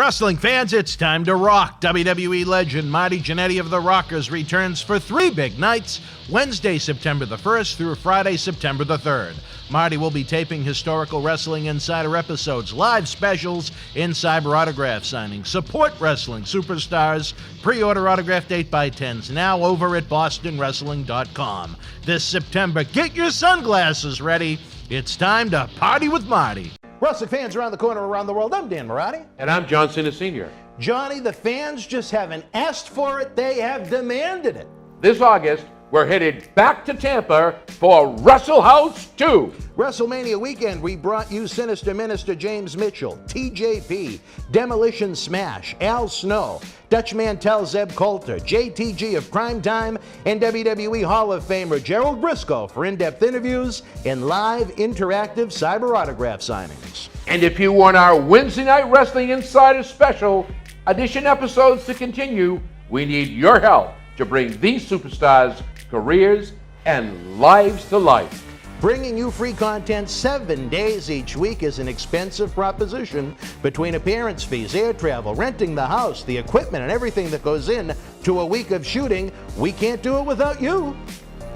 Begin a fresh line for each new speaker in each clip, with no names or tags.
Wrestling fans, it's time to rock. WWE legend Marty Jannetty of the Rockers returns for 3 big nights, Wednesday, September the 1st through Friday, September the 3rd. Marty will be taping historical Wrestling Insider episodes, live specials, Insider autograph signings, support wrestling superstars, pre-order autographed 8x10s now over at bostonwrestling.com. This September, get your sunglasses ready. It's time to party with Marty. Wrestling fans around the corner, around the world, I'm Dan Marotti.
And I'm John Cena Sr.
Johnny, the fans just haven't asked for it, they have demanded it.
This August, we're headed back to Tampa for Wrestle House 2.
WrestleMania weekend, we brought you Sinister Minister James Mitchell, TJP, Demolition Smash, Al Snow, Dutch Mantel Zeb Coulter, JTG of Crime Time, and WWE Hall of Famer Gerald Briscoe for in-depth interviews and live interactive cyber autograph signings.
And if you want our Wednesday Night Wrestling Insider Special Edition episodes to continue, we need your help to bring these superstars' careers and lives to life.
Bringing you free content 7 days each week is an expensive proposition between appearance fees, air travel, renting the house, the equipment, and everything that goes in to a week of shooting. We can't do it without you.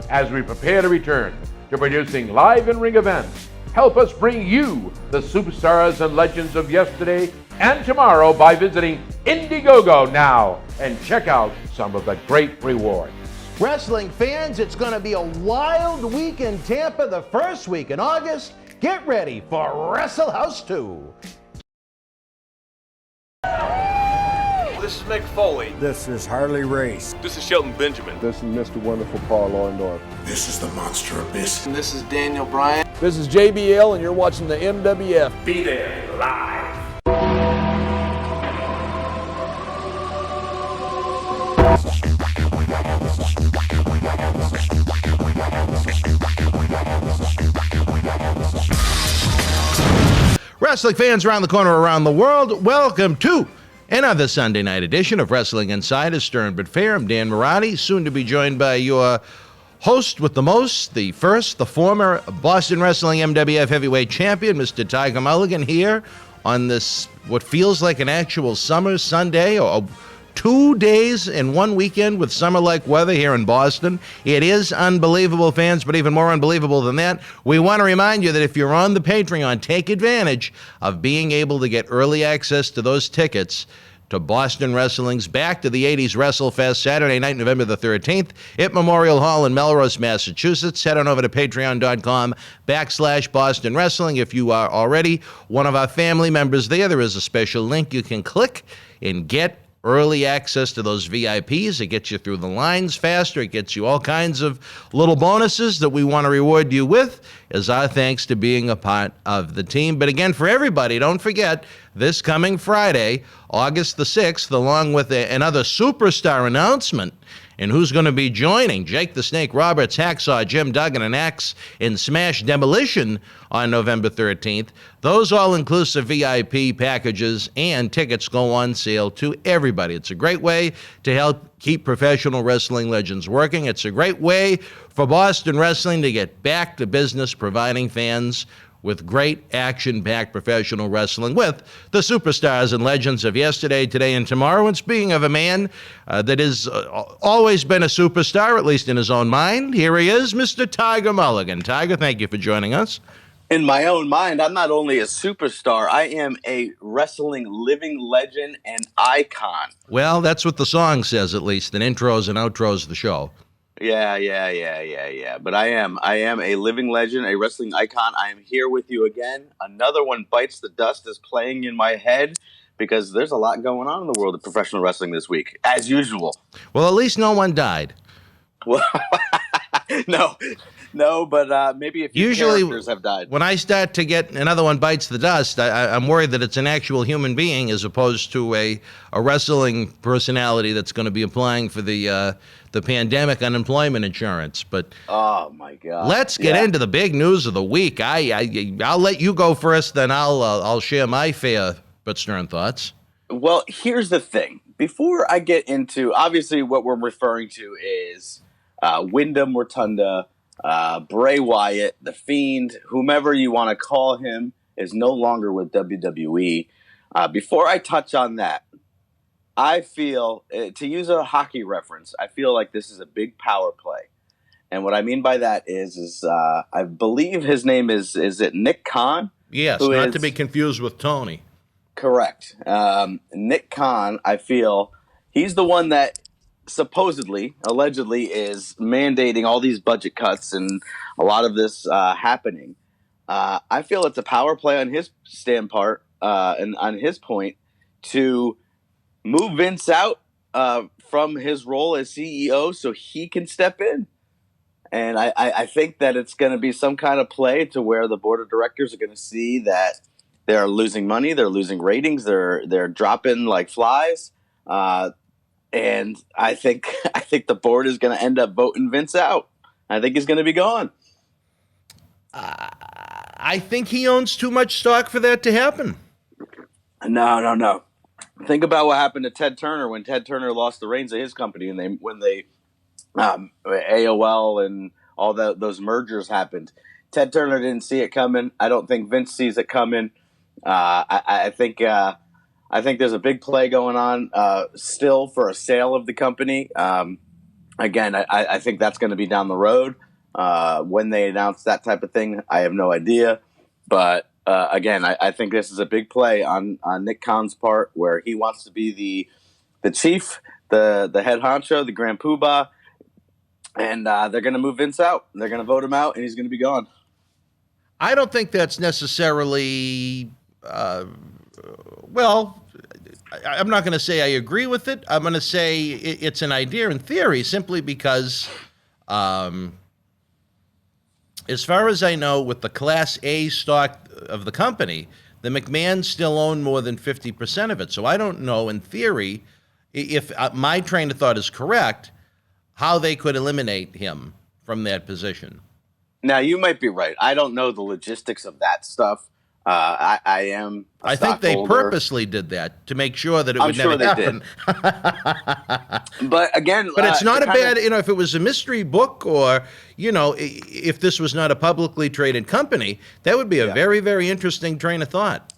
As we prepare to return to producing live in-ring events, help us bring you the superstars and legends of yesterday and tomorrow by visiting Indiegogo now and check out some of the great rewards.
Wrestling fans, it's going to be a wild week in Tampa the first week in August. Get ready for Wrestle House 2.
This is Mick Foley.
This is Harley Race.
This is Shelton Benjamin.
This is Mr. Wonderful Paul Orndorff.
This is the Monster Abyss.
And this is Daniel Bryan.
This is JBL, and you're watching the MWF.
Be there live.
Wrestling fans around the corner, around the world, welcome to another Sunday night edition of Wrestling Insider, Stern but Fair. I'm Dan Marotti, soon to be joined by your host with the most, the first, the former Boston Wrestling MWF Heavyweight Champion, Mr. Tiger Mulligan, here on this, what feels like an actual summer Sunday, or 2 days in one weekend with summer-like weather here in Boston. It is unbelievable, fans, but even more unbelievable than that, we want to remind you that if you're on the Patreon, take advantage of being able to get early access to those tickets to Boston Wrestling's Back to the 80s WrestleFest, Saturday night, November the 13th, at Memorial Hall in Melrose, Massachusetts. Head on over to patreon.com/Boston Wrestling. If you are already one of our family members there is a special link you can click and get early access to those VIPs. It gets you through the lines faster. It gets you all kinds of little bonuses that we want to reward you with as our thanks to being a part of the team. But again, for everybody, don't forget, this coming Friday, August the 6th, along with another superstar announcement, and who's going to be joining Jake the Snake Roberts, Hacksaw, Jim Duggan, and Axe in Smash Demolition on November 13th. Those all-inclusive VIP packages and tickets go on sale to everybody. It's a great way to help keep professional wrestling legends working. It's a great way for Boston Wrestling to get back to business, providing fans with great action-packed professional wrestling with the superstars and legends of yesterday, today, and tomorrow. And speaking of a man that has always been a superstar, at least in his own mind, here he is, Mr. Tiger Mulligan. Tiger, thank you for joining us.
In my own mind, I'm not only a superstar, I am a wrestling living legend and icon.
Well, that's what the song says, at least, in intros and outros of the show.
Yeah. But I am a living legend, a wrestling icon. I am here with you again. Another one bites the dust is playing in my head because there's a lot going on in the world of professional wrestling this week, as usual.
Well, at least no one died.
Well, no, but maybe a few characters have died.
When I start to get another one bites the dust, I'm worried that it's an actual human being as opposed to a wrestling personality that's going to be applying for the pandemic unemployment insurance. But
oh my God,
let's get into the big news of the week. I'll let you go first, then I'll share my fair but stern thoughts.
Well, here's the thing. Before I get into, obviously, what we're referring to is Wyndham Rotunda. Bray Wyatt, the Fiend, whomever you want to call him, is no longer with WWE. Before I touch on that, I feel, to use a hockey reference, I feel like this is a big power play. And what I mean by that is I believe his name is it Nick Khan?
Yes, not to be confused with Tony.
Correct. Nick Khan, I feel, he's the one that supposedly, allegedly, is mandating all these budget cuts and a lot of this happening. I feel it's a power play on his standpoint and on his point to move Vince out from his role as CEO so he can step in. And I think that it's going to be some kind of play to where the board of directors are going to see that they're losing money, they're losing ratings, they're dropping like flies. And I think the board is going to end up voting Vince out. I think he's going to be gone.
I think he owns too much stock for that to happen.
No. Think about what happened to Ted Turner when Ted Turner lost the reins of his company, and when AOL and all those mergers happened. Ted Turner didn't see it coming. I don't think Vince sees it coming. I think there's a big play going on still for a sale of the company. Again, I think that's going to be down the road. When they announce that type of thing, I have no idea. But again, I think this is a big play on Nick Khan's part, where he wants to be the chief, the head honcho, the grand poobah, and they're going to move Vince out. They're going to vote him out, and he's going to be gone.
I don't think that's necessarily. Well, I'm not going to say I agree with it. I'm going to say it's an idea in theory, simply because. As far as I know, with the Class A stock of the company, the McMahons still own more than 50% of it. So I don't know, in theory, if my train of thought is correct, how they could eliminate him from that position.
Now, you might be right. I don't know the logistics of that stuff. I am a
I think they
stockholder.
Purposely did that to make sure that it would never happen.
But again,
but it's not a bad, if it was a mystery book or, if this was not a publicly traded company, that would be a very, very interesting train of thought.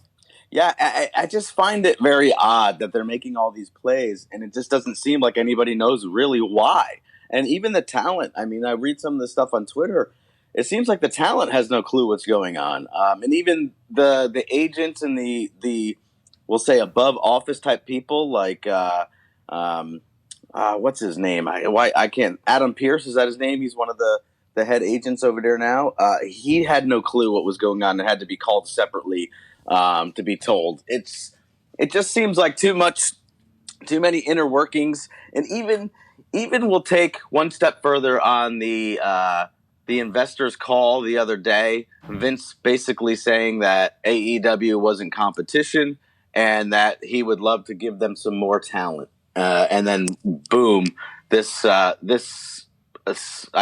Yeah, I just find it very odd that they're making all these plays, and it just doesn't seem like anybody knows really why. And even the talent, I read some of the stuff on Twitter. It seems like the talent has no clue what's going on. And even the agents and the we'll say above office type people like what's his name? I can't. Adam Pierce, is that his name? He's one of the head agents over there now. He had no clue what was going on and had to be called separately to be told. It just seems like too many inner workings, and even we'll take one step further on the investors' call the other day. Vince basically saying that AEW wasn't competition and that he would love to give them some more talent. And then, boom, this I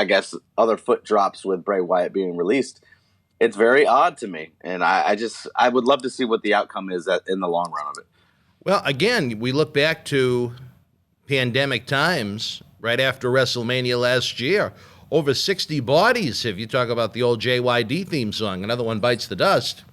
guess, other foot drops with Bray Wyatt being released. It's very odd to me. And I would love to see what the outcome is in the long run of it.
Well, again, we look back to pandemic times right after WrestleMania last year. Over 60 bodies, if you talk about the old JYD theme song, another one bites the dust.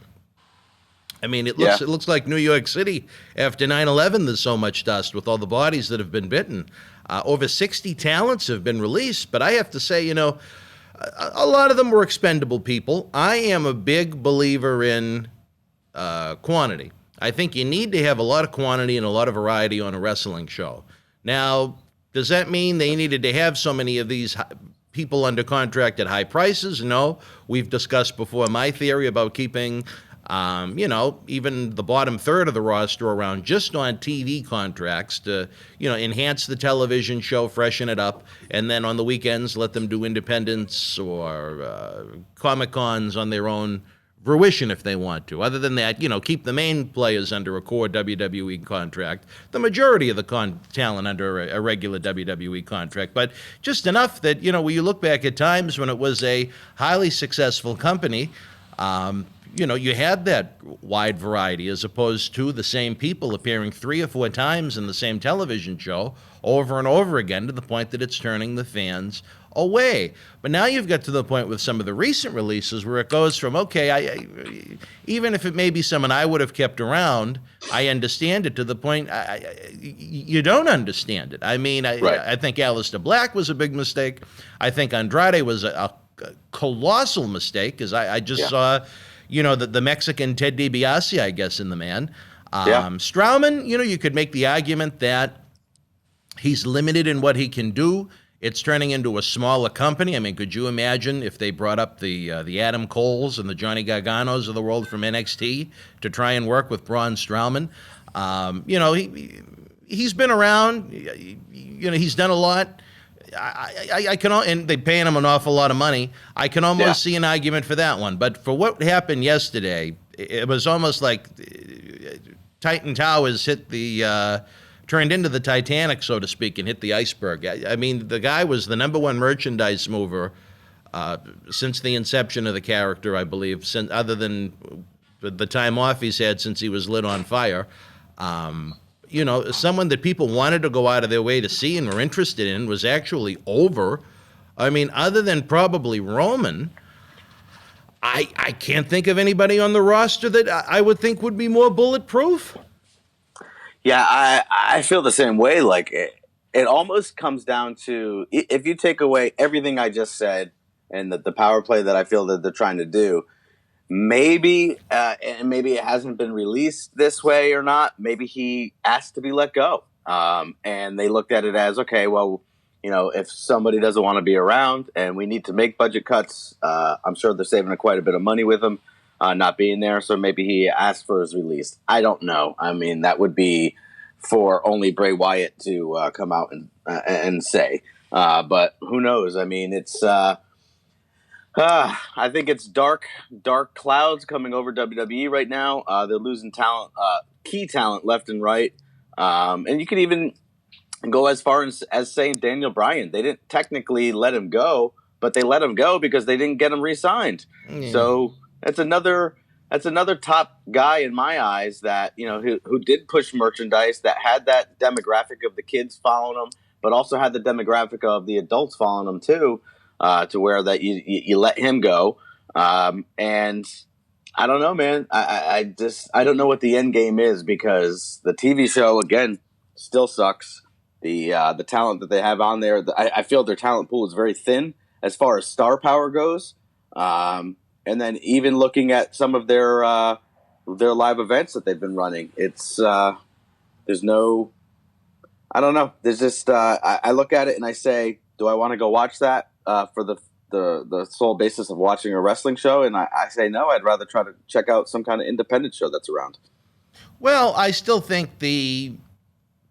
It looks like New York City after 9/11. There's so much dust with all the bodies that have been bitten. Over 60 talents have been released, but I have to say, a lot of them were expendable people. I am a big believer in quantity. I think you need to have a lot of quantity and a lot of variety on a wrestling show. Now, does that mean they needed to have so many of these people under contract at high prices? No. We've discussed before my theory about keeping, even the bottom third of the roster around just on TV contracts to, enhance the television show, freshen it up, and then on the weekends let them do independents or Comic-Cons on their own fruition if they want to. Other than that, keep the main players under a core WWE contract, the majority of the talent under a regular WWE contract, but just enough that, when you look back at times when it was a highly successful company, you had that wide variety as opposed to the same people appearing 3 or 4 times in the same television show over and over again to the point that it's turning the fans away. But now you've got to the point with some of the recent releases where it goes from, okay, even if it may be someone I would have kept around, I understand it, to the point you don't understand it. I mean, I think Aleister Black was a big mistake. I think Andrade was a colossal mistake, because I just saw, the Mexican Ted DiBiase, I guess, in the man. Strowman, you could make the argument that he's limited in what he can do. It's turning into a smaller company. I mean, could you imagine if they brought up the Adam Coles and the Johnny Garganos of the world from NXT to try and work with Braun Strowman? He's been around. He's done a lot. I can, and they're paying him an awful lot of money. I can almost see an argument for that one. But for what happened yesterday, it was almost like Titan Towers turned into the Titanic, so to speak, and hit the iceberg. I mean, the guy was the number one merchandise mover since the inception of the character, I believe, other than the time off he's had since he was lit on fire. Someone that people wanted to go out of their way to see and were interested in was actually over. I mean, other than probably Roman, I can't think of anybody on the roster that I would think would be more bulletproof.
Yeah, I feel the same way. Like, it almost comes down to, if you take away everything I just said and the power play that I feel that they're trying to do, maybe, and maybe it hasn't been released this way or not, maybe he asked to be let go. And they looked at it as, okay, well, if somebody doesn't want to be around and we need to make budget cuts, I'm sure they're saving quite a bit of money with him not being there. So maybe he asked for his release. I don't know. I mean, that would be for only Bray Wyatt to come out and say. But who knows? I mean, it's I think it's dark clouds coming over WWE right now. They're losing talent, key talent left and right. And you could even go as far as saying Daniel Bryan. They didn't technically let him go, but they let him go because they didn't get him re-signed. So that's another top guy in my eyes that, who did push merchandise, that had that demographic of the kids following him, but also had the demographic of the adults following him too, to where that you let him go. And I don't know, man. I don't know what the end game is, because the TV show, again, still sucks. The talent that they have on there, I feel their talent pool is very thin as far as star power goes. And then even looking at some of their live events that they've been running, it's there's no, I don't know. There's just I look at it and I say, do I want to go watch that for the sole basis of watching a wrestling show? And I say no. I'd rather try to check out some kind of independent show that's around.
Well, I still think the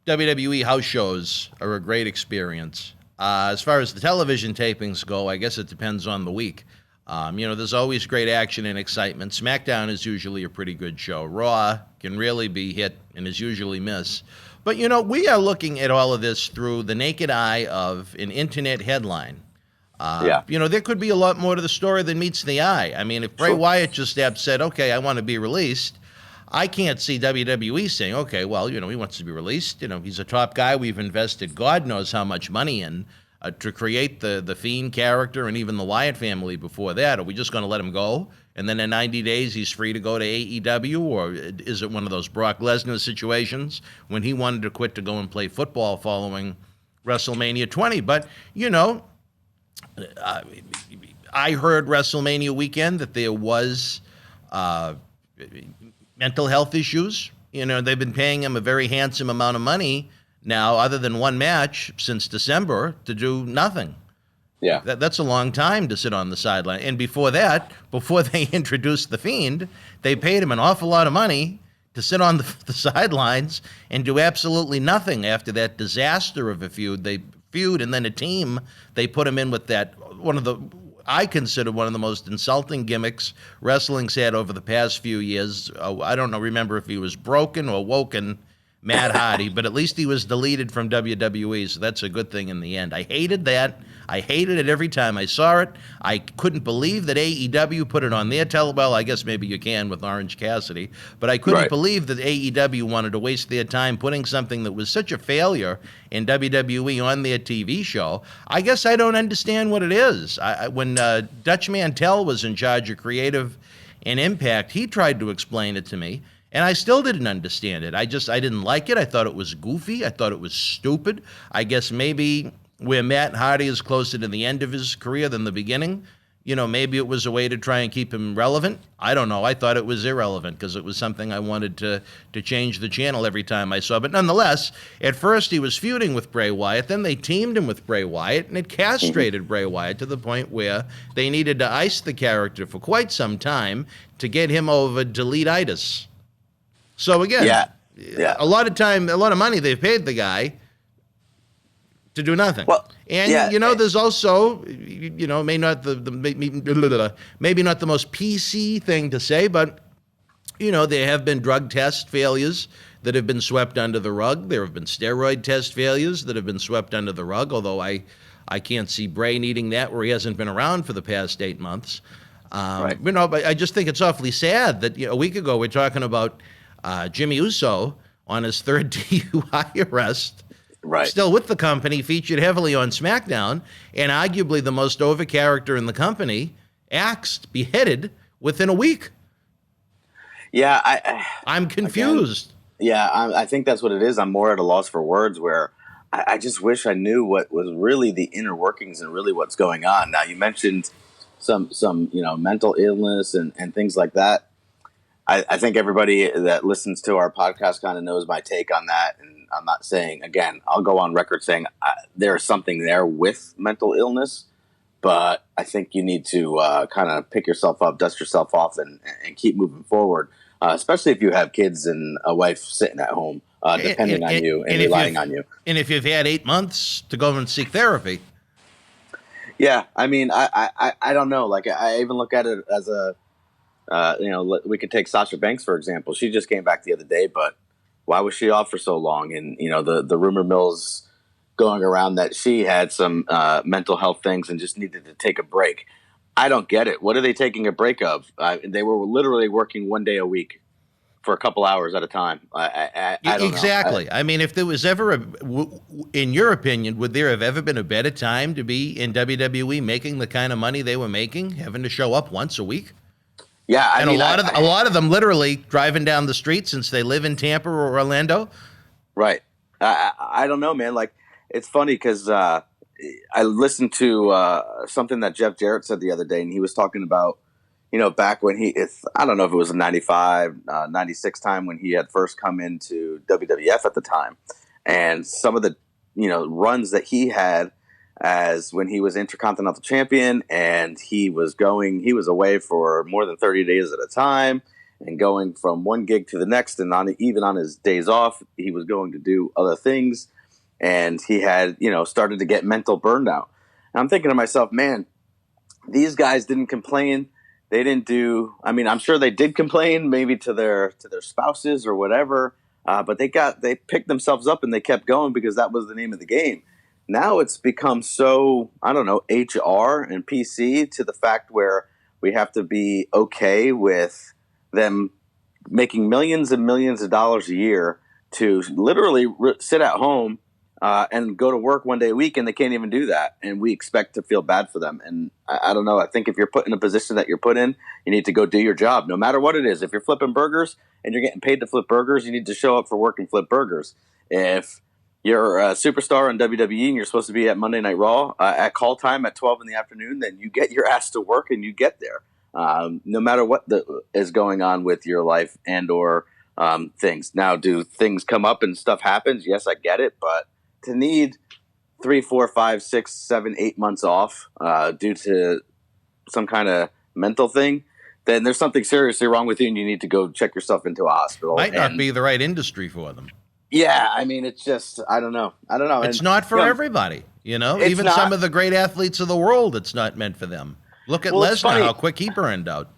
WWE house shows are a great experience. As far as the television tapings go, I guess it depends on the week. There's always great action and excitement. SmackDown is usually a pretty good show. Raw can really be hit and is usually miss. But, we are looking at all of this through the naked eye of an internet headline. There could be a lot more to the story than meets the eye. I mean, if Bray Wyatt just said, okay, I want to be released, I can't see WWE saying, okay, well, he wants to be released. He's a top guy. We've invested God knows how much money in to create the Fiend character and even the Wyatt family before that. Are we just going to let him go? And then in 90 days, he's free to go to AEW? Or is it one of those Brock Lesnar situations when he wanted to quit to go and play football following WrestleMania 20? But, I heard WrestleMania weekend that there was mental health issues. They've been paying him a very handsome amount of money now, other than one match since December, to do nothing. Yeah. That's a long time to sit on the sideline. And before that, before they introduced The Fiend, they paid him an awful lot of money to sit on the sidelines and do absolutely nothing after that disaster of a feud. And then a team, they put him in with that, I consider one of the most insulting gimmicks wrestling's had over the past few years. I don't know, remember if he was broken or woken. Matt Hardy, but at least he was deleted from WWE, so that's a good thing in the end. I hated that. I hated it every time I saw it. I couldn't believe that AEW put it on their well, I guess maybe you can with Orange Cassidy, but I couldn't believe that AEW wanted to waste their time putting something that was such a failure in WWE on their TV show. I guess I don't understand what it is. When Dutch Mantel was in charge of creative and Impact, he tried to explain it to me, and I still didn't understand it. I didn't like it. I thought it was goofy. I thought it was stupid. I guess maybe where Matt Hardy is closer to the end of his career than the beginning, maybe it was a way to try and keep him relevant. I don't know. I thought it was irrelevant because it was something I wanted to change the channel every time I saw. But nonetheless, at first he was feuding with Bray Wyatt. Then they teamed him with Bray Wyatt, and it castrated Bray Wyatt to the point where they needed to ice the character for quite some time to get him over delete-itis. So again, a lot of money they've paid the guy to do nothing. Well, and there's also, maybe not maybe not the most PC thing to say, but there have been drug test failures that have been swept under the rug. There have been steroid test failures that have been swept under the rug. Although I can't see Bray needing that where he hasn't been around for the past 8 months. But I just think it's awfully sad that a week ago we're talking about Jimmy Uso on his third DUI arrest.
Right.
Still with the company, featured heavily on SmackDown, and arguably the most over character in the company, axed, beheaded within a week.
Yeah,
I'm confused.
Again, I think that's what it is. I'm more at a loss for words where I just wish I knew what was really the inner workings and really what's going on. Now, you mentioned some mental illness and things like that. I think everybody that listens to our podcast kind of knows my take on that. And I'm not saying, again, I'll go on record saying there's something there with mental illness, but I think you need to kind of pick yourself up, dust yourself off, and keep moving forward, especially if you have kids and a wife sitting at home depending on you and relying on you. And
if you've had 8 months to go and seek therapy.
Yeah, I mean, I don't know. Like, I even look at it as a, we could take Sasha Banks, for example. She just came back the other day, but why was she off for so long? And, the rumor mill's going around that she had some mental health things and just needed to take a break. I don't get it. What are they taking a break of? They were literally working 1 day a week for a couple hours at a time. I don't
exactly.
know.
I mean, if there was ever in your opinion, would there have ever been a better time to be in WWE making the kind of money they were making, having to show up once a week?
Yeah,
a lot of them literally driving down the street since they live in Tampa or Orlando.
Right. I don't know, man. Like, it's funny because I listened to something that Jeff Jarrett said the other day, and he was talking about, back when I don't know if it was a 95, 96 time when he had first come into WWF at the time, and some of the, runs that he had as when he was Intercontinental Champion, and he was away for more than 30 days at a time and going from one gig to the next, and even on his days off, he was going to do other things, and he had, started to get mental burnout. And I'm thinking to myself, man, these guys didn't complain. They didn't do, I'm sure they did complain maybe to their spouses or whatever, but they picked themselves up and they kept going because that was the name of the game. Now it's become so, I don't know, HR and PC to the fact where we have to be okay with them making millions and millions of dollars a year to literally sit at home and go to work 1 day a week, and they can't even do that. And we expect to feel bad for them. And I don't know. I think if you're put in a position that you're put in, you need to go do your job, no matter what it is. If you're flipping burgers and you're getting paid to flip burgers, you need to show up for work and flip burgers. If you're a superstar on WWE and you're supposed to be at Monday Night Raw at call time at 12 in the afternoon, then you get your ass to work and you get there. No matter what is going on with your life and or things. Now, do things come up and stuff happens? Yes, I get it. But to need 3, 4, 5, 6, 7, 8 months off due to some kind of mental thing, then there's something seriously wrong with you and you need to go check yourself into a hospital.
Might not be the right industry for them.
Yeah, it's just, I don't know.
It's not for everybody, Even some of the great athletes of the world, it's not meant for them. Look at Lesnar, how quick he burned out.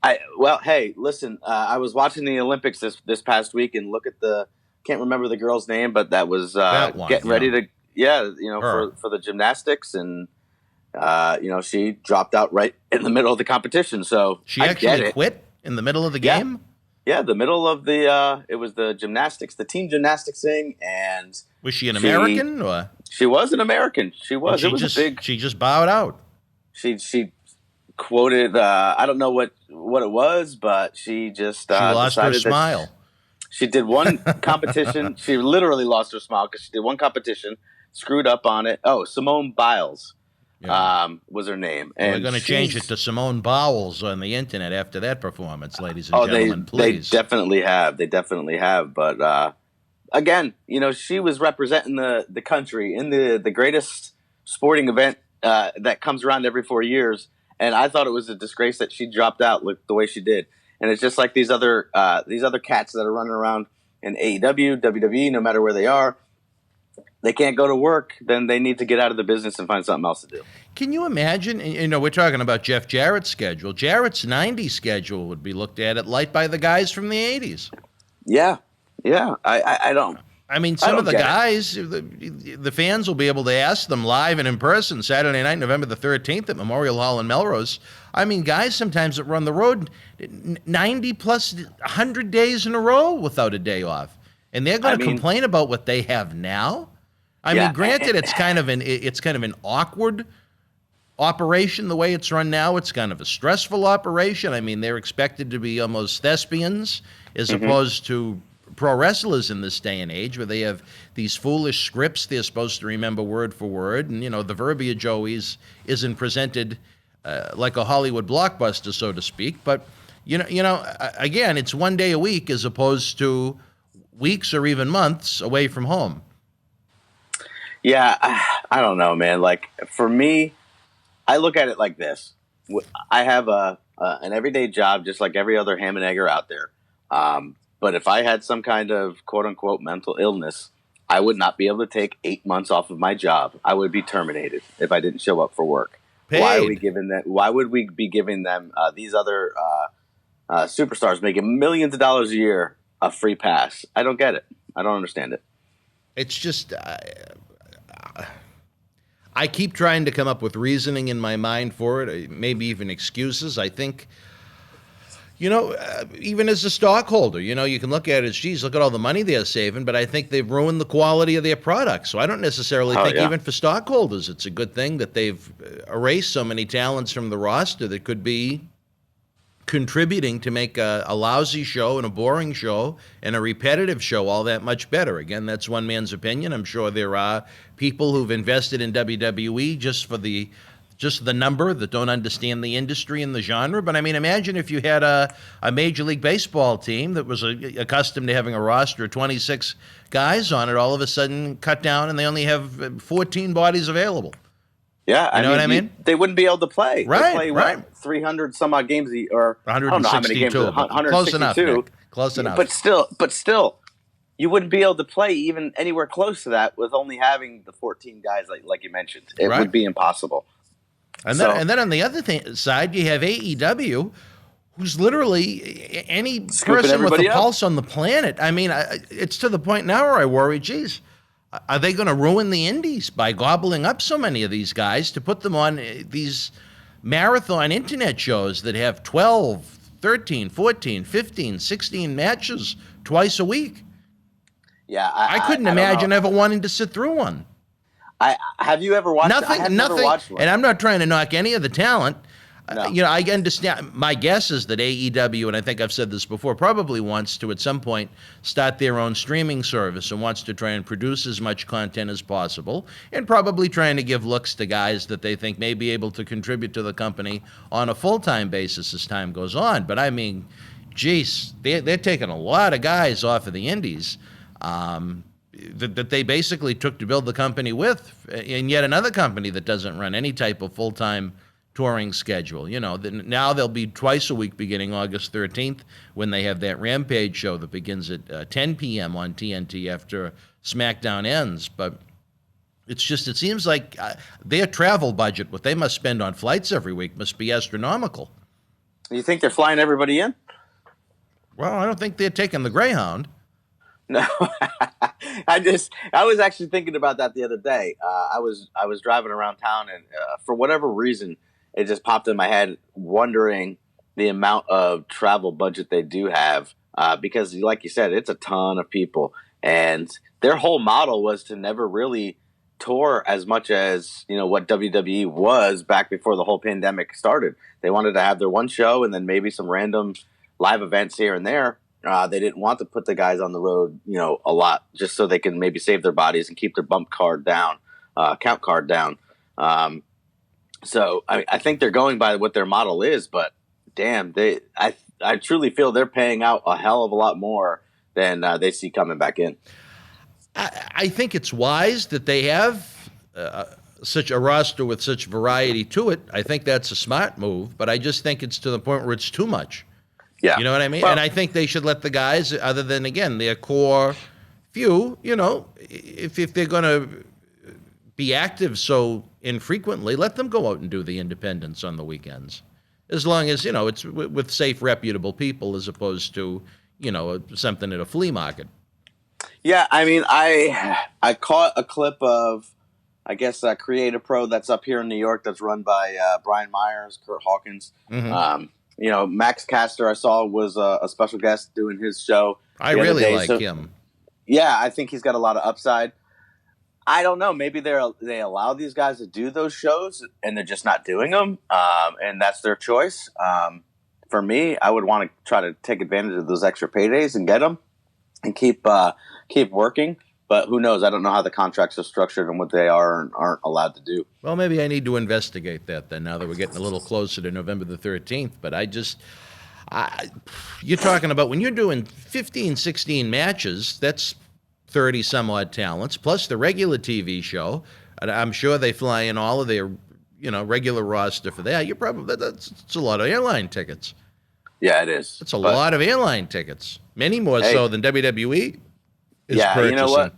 Hey, listen, I was watching the Olympics this past week, and look at the can't remember the girl's name, but that was
That
getting
one,
ready to
Her.
for the gymnastics, and she dropped out right in the middle of the competition. So
She
I get
actually
it.
quit in the middle of the
Yeah.
game?
Yeah, the middle of the it was the gymnastics, the team gymnastics thing, and
Was she an American? Or
she was an American. She was.
she
It was
just,
a big.
She just bowed out.
She quoted. I don't know what it was, but she just
She lost her
decided that
smile.
she did one competition. She literally lost her smile because she did one competition, screwed up on it. Oh, Simone Biles was her name. And
We're going to change it to Simone Bowles on the internet after that performance, ladies and gentlemen. Please.
They definitely have. They definitely have. But again, she was representing the country in the greatest sporting event that comes around every 4 years. And I thought it was a disgrace that she dropped out the way she did. And it's just like these other cats that are running around in AEW, WWE, no matter where they are. They can't go to work, then they need to get out of the business and find something else to do.
Can you imagine? We're talking about Jeff Jarrett's schedule. Jarrett's 90 schedule would be looked at light by the guys from the 80s.
Yeah. I don't.
I mean, some of the guys, the fans will be able to ask them live and in person Saturday night, November the 13th at Memorial Hall in Melrose. I mean, guys sometimes that run the road 90 plus 100 days in a row without a day off. And they're going to complain about what they have now. I mean, granted, it's kind of an awkward operation the way it's run now. It's kind of a stressful operation. I mean, they're expected to be almost thespians as opposed to pro wrestlers in this day and age, where they have these foolish scripts they're supposed to remember word for word, and the verbiage always isn't presented like a Hollywood blockbuster, so to speak. But again, it's 1 day a week as opposed to weeks or even months away from home.
Yeah, I don't know, man. Like, for me, I look at it like this. I have an everyday job just like every other ham and egger out there. But if I had some kind of quote-unquote mental illness, I would not be able to take 8 months off of my job. I would be terminated if I didn't show up for work.
Paid.
Why would we be giving them these other superstars making millions of dollars a year a free pass? I don't get it. I don't understand it.
It's just I keep trying to come up with reasoning in my mind for it, maybe even excuses. I think, even as a stockholder, you can look at it as, geez, look at all the money they're saving, but I think they've ruined the quality of their product. So I don't necessarily think even for stockholders it's a good thing that they've erased so many talents from the roster that could be contributing to make a lousy show and a boring show and a repetitive show all that much better. Again, that's one man's opinion. I'm sure there are people who've invested in WWE just for the number that don't understand the industry and the genre. But I mean, imagine if you had a Major League Baseball team that was accustomed to having a roster of 26 guys on it, all of a sudden cut down and they only have 14 bodies available.
Yeah,
you know what I mean?
They wouldn't be able to play.
Right,
they play,
right.
300 some odd games, or
162.
I don't know how many games. 162.
Close enough, Nick. Close enough.
But still, you wouldn't be able to play even anywhere close to that with only having the 14 guys, like you mentioned. It would be impossible.
And then on the other side, you have AEW, who's literally any person with a pulse on the planet. I mean, it's to the point now where I worry, geez, are they going to ruin the indies by gobbling up so many of these guys to put them on these marathon internet shows that have 12, 13, 14, 15, 16 matches twice a week?
Yeah,
I couldn't imagine ever wanting to sit through one.
Have you ever watched?
Nothing.
Never watched one.
And I'm not trying to knock any of the talent.
No.
I understand. My guess is that AEW, and I think I've said this before, probably wants to at some point start their own streaming service and wants to try and produce as much content as possible, and probably trying to give looks to guys that they think may be able to contribute to the company on a full-time basis as time goes on. But I mean, geez, they're taking a lot of guys off of the indies that they basically took to build the company with, and yet another company that doesn't run any type of full-time touring schedule. Now they'll be twice a week beginning August 13th when they have that Rampage show that begins at 10 p.m. on TNT after SmackDown ends. But it seems like their travel budget, what they must spend on flights every week, must be astronomical.
You think they're flying everybody in?
Well, I don't think they're taking the Greyhound.
No, I was actually thinking about that the other day. I was driving around town, and for whatever reason, it just popped in my head, wondering the amount of travel budget they do have. Because, like you said, it's a ton of people, and their whole model was to never really tour as much as what WWE was back before the whole pandemic started. They wanted to have their one show and then maybe some random live events here and there. They didn't want to put the guys on the road, a lot, just so they can maybe save their bodies and keep their count card down. So I think they're going by what their model is, but damn, I truly feel they're paying out a hell of a lot more than they see coming back in.
I think it's wise that they have such a roster with such variety to it. I think that's a smart move, but I just think it's to the point where it's too much.
Yeah.
You know what I mean?
Well,
and I think they should let the guys, other than, again, their core few, if they're going to be active so infrequently, let them go out and do the independents on the weekends. As long as, it's with safe, reputable people as opposed to, something at a flea market.
Yeah, I mean, I caught a clip of, I guess, Creative Pro that's up here in New York that's run by Brian Myers, Kurt Hawkins.
Mm-hmm.
Max Caster I saw was a special guest doing his show.
I really like him.
Yeah, I think he's got a lot of upside. I don't know. Maybe they allow these guys to do those shows and they're just not doing them, and that's their choice. For me, I would want to try to take advantage of those extra paydays and get them and keep working. But who knows? I don't know how the contracts are structured and what they are and aren't allowed to do.
Well, maybe I need to investigate that then, now that we're getting a little closer to November the 13th. But you're talking about when you're doing 15, 16 matches, that's 30 some odd talents, plus the regular TV show. And I'm sure they fly in all of their, regular roster for that. That's a lot of airline tickets.
Yeah, it is.
It's a lot of airline tickets. Many more so than WWE. Purchasing.
You know what?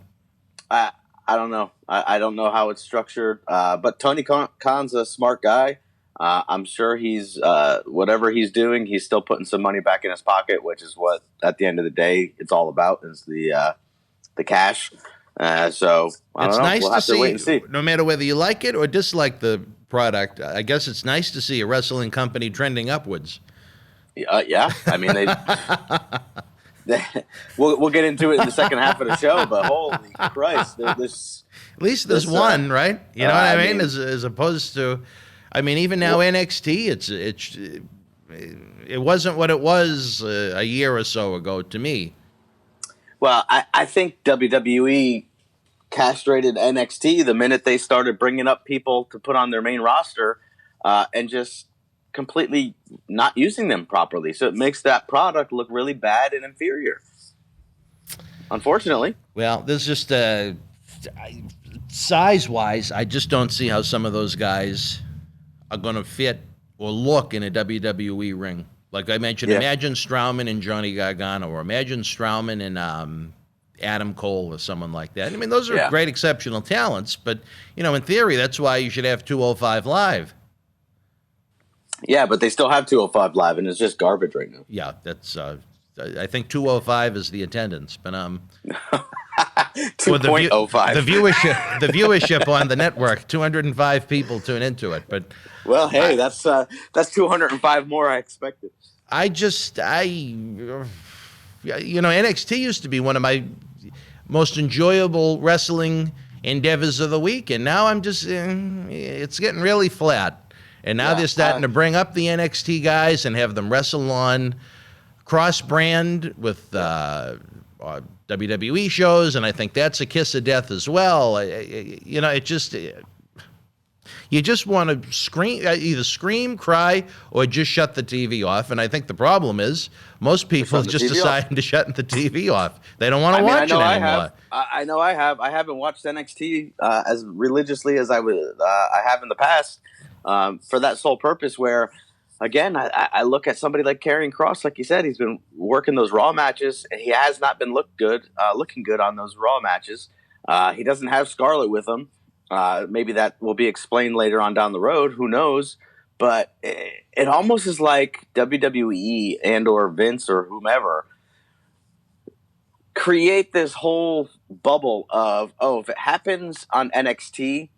I don't know. I don't know how it's structured. But Tony Khan's a smart guy. I'm sure he's whatever he's doing, he's still putting some money back in his pocket, which is what at the end of the day it's all about, is the cash. So I don't know.
Nice
we'll have to wait and see.
No matter whether you like it or dislike the product, I guess it's nice to see a wrestling company trending upwards.
Yeah. I mean, we'll get into it in the second half of the show, but holy Christ,
at least there's one, right? You know what I mean? As opposed to, even now NXT, it wasn't what it was a year or so ago to me.
Well, I think WWE castrated NXT the minute they started bringing up people to put on their main roster, and just completely not using them properly. So it makes that product look really bad and inferior, unfortunately.
Well, there's just size-wise, I just don't see how some of those guys are going to fit or look in a WWE ring. Like I mentioned, imagine Strowman and Johnny Gargano, or imagine Strowman and Adam Cole or someone like that. Those are great, exceptional talents, but, in theory, that's why you should have 205 Live.
Yeah, but they still have 205 Live, and it's just garbage right now.
Yeah, that's. I think 205 is the attendance, but
2.05.
The viewership on the network, 205 people tune into it. But
hey, that's 205 more I expected.
NXT used to be one of my most enjoyable wrestling endeavors of the week, and now it's getting really flat. And now they're starting to bring up the NXT guys and have them wrestle on cross-brand with WWE shows, and I think that's a kiss of death as well. You just want to scream, either scream, cry, or just shut the TV off. And I think the problem is most people just decide to shut the TV off. They don't want to watch it anymore.
I know I have. I haven't watched NXT as religiously as I have in the past. For that sole purpose, where, again, I look at somebody like Karrion Kross, like you said, he's been working those Raw matches, and he has not been looking good on those Raw matches. He doesn't have Scarlett with him. Maybe that will be explained later on down the road. Who knows? But it almost is like WWE and or Vince or whomever create this whole bubble of, oh, if it happens on NXT,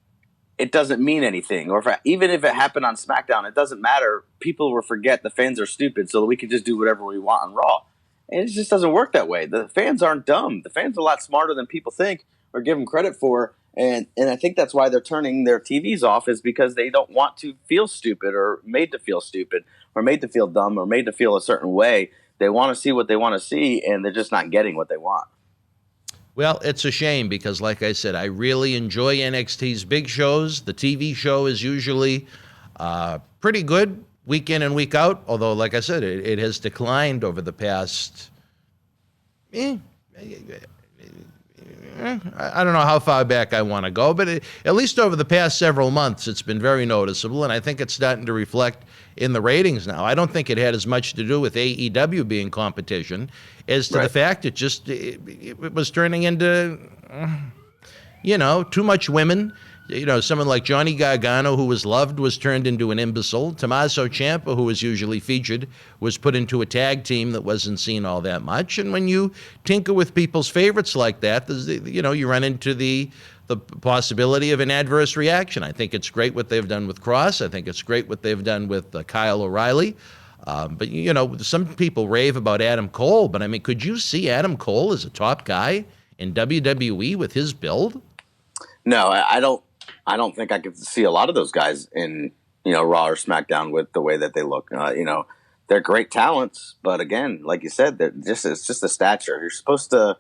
it doesn't mean anything. Or even if it happened on SmackDown, it doesn't matter. People will forget the fans are stupid, so that we can just do whatever we want on Raw. And it just doesn't work that way. The fans aren't dumb. The fans are a lot smarter than people think or give them credit for. And I think that's why they're turning their TVs off, is because they don't want to feel stupid or made to feel stupid or made to feel dumb or made to feel a certain way. They want to see what they want to see, and they're just not getting what they want.
Well, it's a shame because, like I said, I really enjoy NXT's big shows. The TV show is usually pretty good week in and week out, although, like I said, it has declined over the past, I don't know how far back I want to go, but at least over the past several months, it's been very noticeable, and I think it's starting to reflect in the ratings now. I don't think it had as much to do with AEW being competition as to the fact it was turning into, too much women. Someone like Johnny Gargano, who was loved, was turned into an imbecile. Tommaso Ciampa, who was usually featured, was put into a tag team that wasn't seen all that much. And when you tinker with people's favorites like that, you run into the possibility of an adverse reaction. I think it's great what they've done with Cross. I think it's great what they've done with Kyle O'Reilly. But some people rave about Adam Cole. But, I mean, could you see Adam Cole as a top guy in WWE with his build?
No, I don't think I could see a lot of those guys in, Raw or SmackDown with the way that they look. They're great talents, but again, like you said, it's just a stature. You're supposed to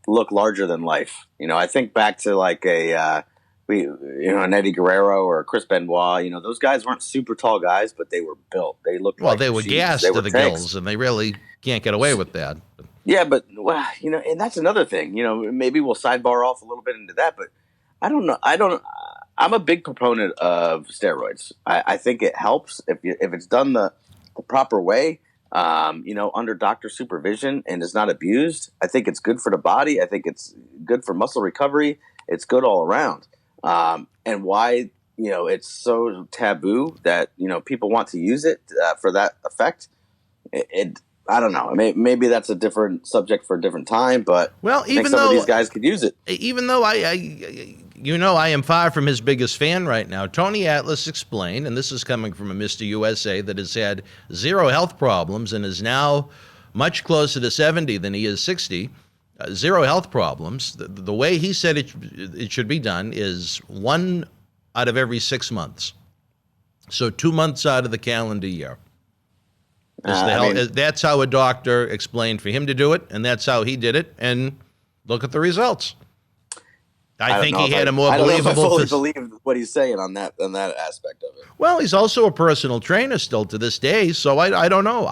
look larger than life. I think back to like an Eddie Guerrero or Chris Benoit. Those guys weren't super tall guys, but they were built. They looked like
they were
machines.
gassed
They
to
were
the
tanks.
gills, and they really can't get away with that.
Yeah, but and that's another thing. Maybe we'll sidebar off a little bit into that, but I don't know. I'm a big proponent of steroids. I think it helps if it's done the proper way, under doctor supervision and is not abused. I think it's good for the body. I think it's good for muscle recovery. It's good all around. And why, it's so taboo that, people want to use it for that effect. I don't know. Maybe that's a different subject for a different time, but I think some of these guys could use it.
Even though I am far from his biggest fan right now, Tony Atlas explained, and this is coming from a Mr. USA that has had zero health problems and is now much closer to 70 than he is 60, zero health problems. The way he said it should be done is 1 out of every 6 months. So 2 months out of the calendar year. That's how a doctor explained for him to do it, and that's how he did it, and look at the results. I think he had a more believable.
I don't know if I fully believe what he's saying on that aspect of it.
Well, he's also a personal trainer still to this day, so I don't know.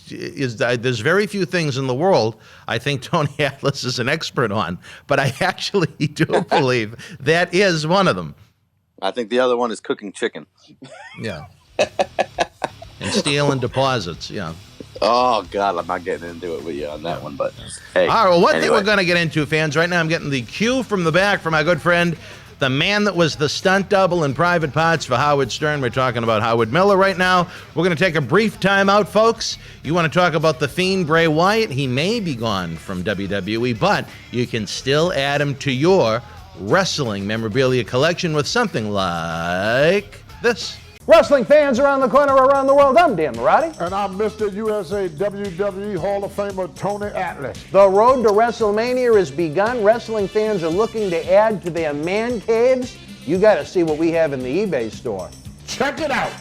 There's very few things in the world I think Tony Atlas is an expert on, but I actually do believe that is one of them.
I think the other one is cooking chicken.
Yeah. And stealing deposits, yeah.
Oh, God, I'm not getting into it with you on that one, but hey.
All right, well, one thing we're going to get into, fans, right now I'm getting the cue from the back from our good friend, the man that was the stunt double in Private Parts for Howard Stern. We're talking about Howard Miller right now. We're going to take a brief time out, folks. You want to talk about the Fiend, Bray Wyatt? He may be gone from WWE, but you can still add him to your wrestling memorabilia collection with something like this.
Wrestling fans around the corner, around the world, I'm Dan Marty.
And I'm Mr. USA WWE Hall of Famer Tony Atlas.
The road to WrestleMania has begun. Wrestling fans are looking to add to their man caves. You got to see what we have in the eBay store.
Check it out.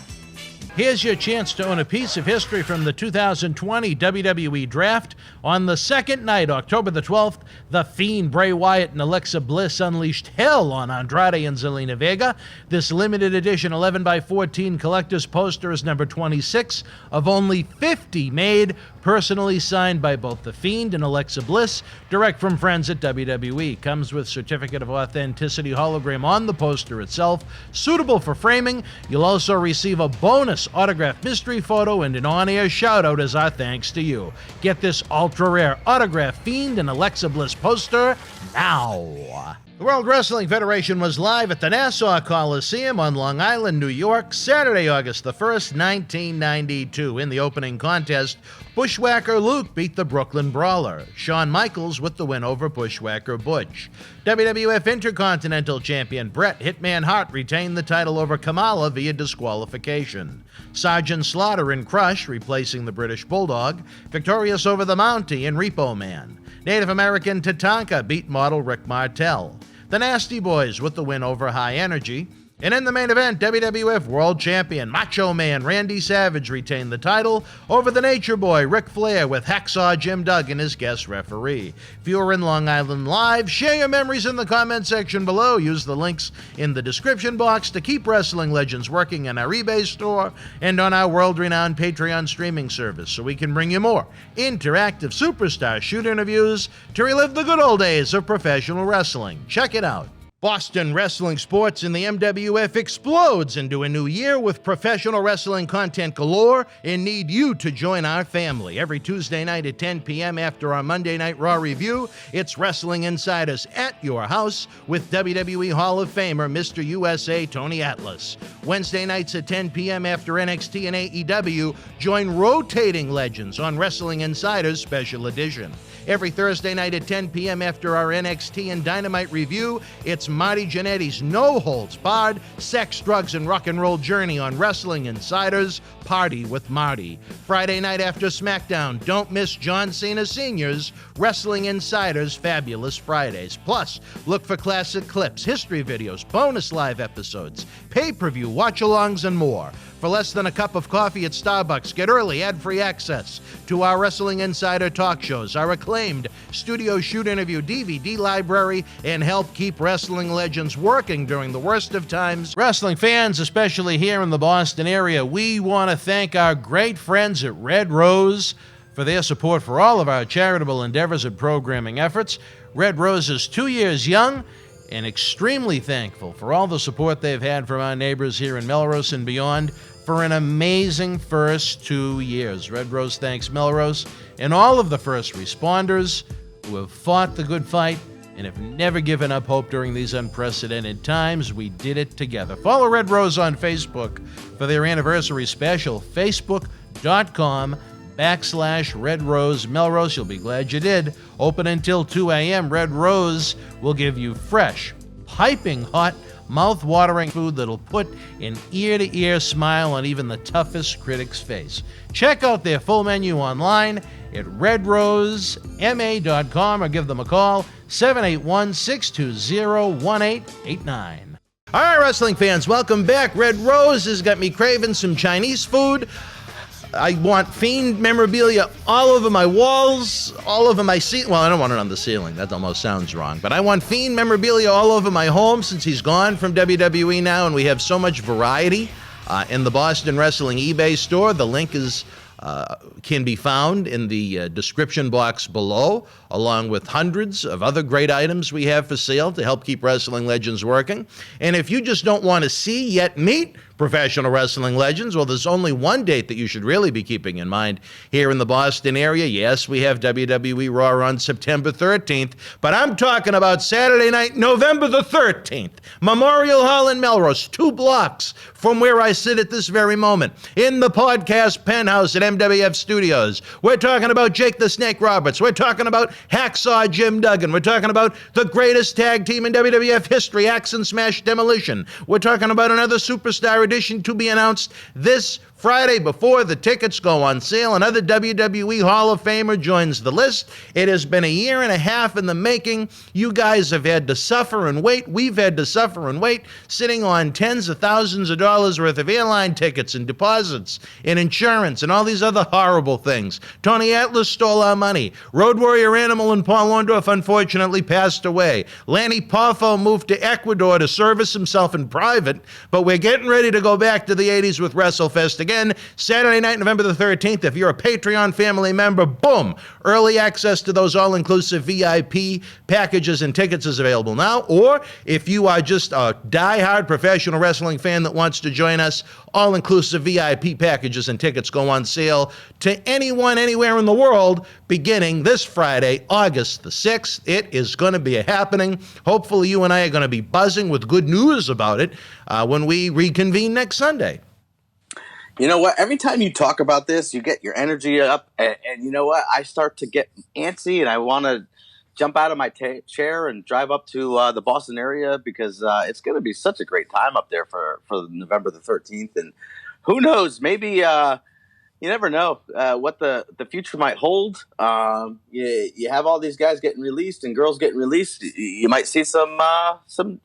Here's your chance to own a piece of history from the 2020 WWE Draft. On the second night, October the 12th, The Fiend, Bray Wyatt, and Alexa Bliss unleashed hell on Andrade and Zelina Vega. This limited edition 11x14 collector's poster is number 26 of only 50 made, personally signed by both The Fiend and Alexa Bliss, direct from friends at WWE. Comes with certificate of authenticity hologram on the poster itself, suitable for framing. You'll also receive a bonus autographed mystery photo and an on-air shout-out as our thanks to you. Get this ultra-rare autographed Fiend and Alexa Bliss poster now. The World Wrestling Federation was live at the Nassau Coliseum on Long Island, New York, Saturday, August the 1st, 1992. In the opening contest, Bushwhacker Luke beat the Brooklyn Brawler. Shawn Michaels with the win over Bushwhacker Butch. WWF Intercontinental Champion Bret Hitman Hart retained the title over Kamala via disqualification. Sergeant Slaughter and Crush, replacing the British Bulldog, victorious over the Mountie and Repo Man. Native American Tatanka beat model Rick Martel. The Nasty Boys with the win over High Energy. And in the main event, WWF World Champion Macho Man Randy Savage retained the title over the Nature Boy Ric Flair with Hacksaw Jim Duggan as guest referee. If you are in Long Island Live, share your memories in the comment section below. Use the links in the description box to keep Wrestling Legends working in our eBay store and on our world-renowned Patreon streaming service so we can bring you more interactive superstar shoot interviews to relive the good old days of professional wrestling. Check it out. Boston Wrestling Sports in the MWF explodes into a new year with professional wrestling content galore and need you to join our family. Every Tuesday night at 10 p.m. after our Monday Night Raw review, it's Wrestling Insiders at your house with WWE Hall of Famer Mr. USA Tony Atlas. Wednesday nights at 10 p.m. after NXT and AEW, join rotating legends on Wrestling Insiders Special Edition. Every Thursday night at 10 p.m. after our NXT and Dynamite review, it's Marty Jannetty's no-holds-barred sex, drugs, and rock and roll journey on Wrestling Insiders Party with Marty. Friday night after SmackDown, don't miss John Cena Sr.'s Wrestling Insiders Fabulous Fridays. Plus, look for classic clips, history videos, bonus live episodes, pay-per-view watch-alongs, and more. For less than a cup of coffee at Starbucks, get early ad-free access to our Wrestling Insider talk shows, our acclaimed studio shoot interview DVD library, and help keep wrestling legends working during the worst of times. Wrestling fans, especially here in the Boston area, we want to thank our great friends at Red Rose for their support for all of our charitable endeavors and programming efforts. Red Rose is 2 years young and extremely thankful for all the support they've had from our neighbors here in Melrose and beyond for an amazing first 2 years. Red Rose thanks Melrose and all of the first responders who have fought the good fight and have never given up hope during these unprecedented times. We did it together. Follow Red Rose on Facebook for their anniversary special, facebook.com/Red Rose Melrose. You'll be glad you did. Open until 2 a.m. Red Rose will give you fresh, piping hot, mouth-watering food that'll put an ear-to-ear smile on even the toughest critic's face. Check out their full menu online at redrosema.com or give them a call, 781-620-1889. All right, wrestling fans, welcome back. Red Rose has got me craving some Chinese food. I want Fiend memorabilia all over my walls, all over my ceiling. Well, I don't want it on the ceiling. That almost sounds wrong. But I want Fiend memorabilia all over my home since he's gone from WWE now, and we have so much variety in the Boston Wrestling eBay store. The link is can be found in the description box below, along with hundreds of other great items we have for sale to help keep wrestling legends working. And if you just don't want to see yet meet professional wrestling legends, well, there's only one date that you should really be keeping in mind here in the Boston area. Yes, we have WWE Raw on September 13th, but I'm talking about Saturday night, November the 13th, Memorial Hall in Melrose, 2 blocks from where I sit at this very moment, in the podcast penthouse at MWF Studios. We're talking about Jake the Snake Roberts. We're talking about Hacksaw Jim Duggan. We're talking about the greatest tag team in WWF history, Axe and Smash Demolition. We're talking about another superstar edition to be announced this Friday before the tickets go on sale. Another WWE Hall of Famer joins the list. It has been a year and a half in the making. You guys have had to suffer and wait. We've had to suffer and wait, sitting on tens of thousands of dollars worth of airline tickets and deposits and insurance and all these other horrible things. Tony Atlas stole our money. Road Warrior Animal and Paul Orndorff unfortunately passed away. Lanny Poffo moved to Ecuador to service himself in private, but we're getting ready to go back to the 80s with WrestleFest again. again, Saturday night, November the 13th. If you're a Patreon family member, boom, early access to those all-inclusive VIP packages and tickets is available now. Or if you are just a die-hard professional wrestling fan that wants to join us, all-inclusive VIP packages and tickets go on sale to anyone, anywhere in the world, beginning this Friday, August the 6th. It is going to be a happening. Hopefully you and I are going to be buzzing with good news about it when we reconvene next Sunday.
You know what? Every time you talk about this, you get your energy up, and you know what? I start to get antsy, and I want to jump out of my chair and drive up to the Boston area because it's going to be such a great time up there for November the 13th. And who knows? Maybe you never know what the future might hold. You have all these guys getting released and girls getting released. You might see some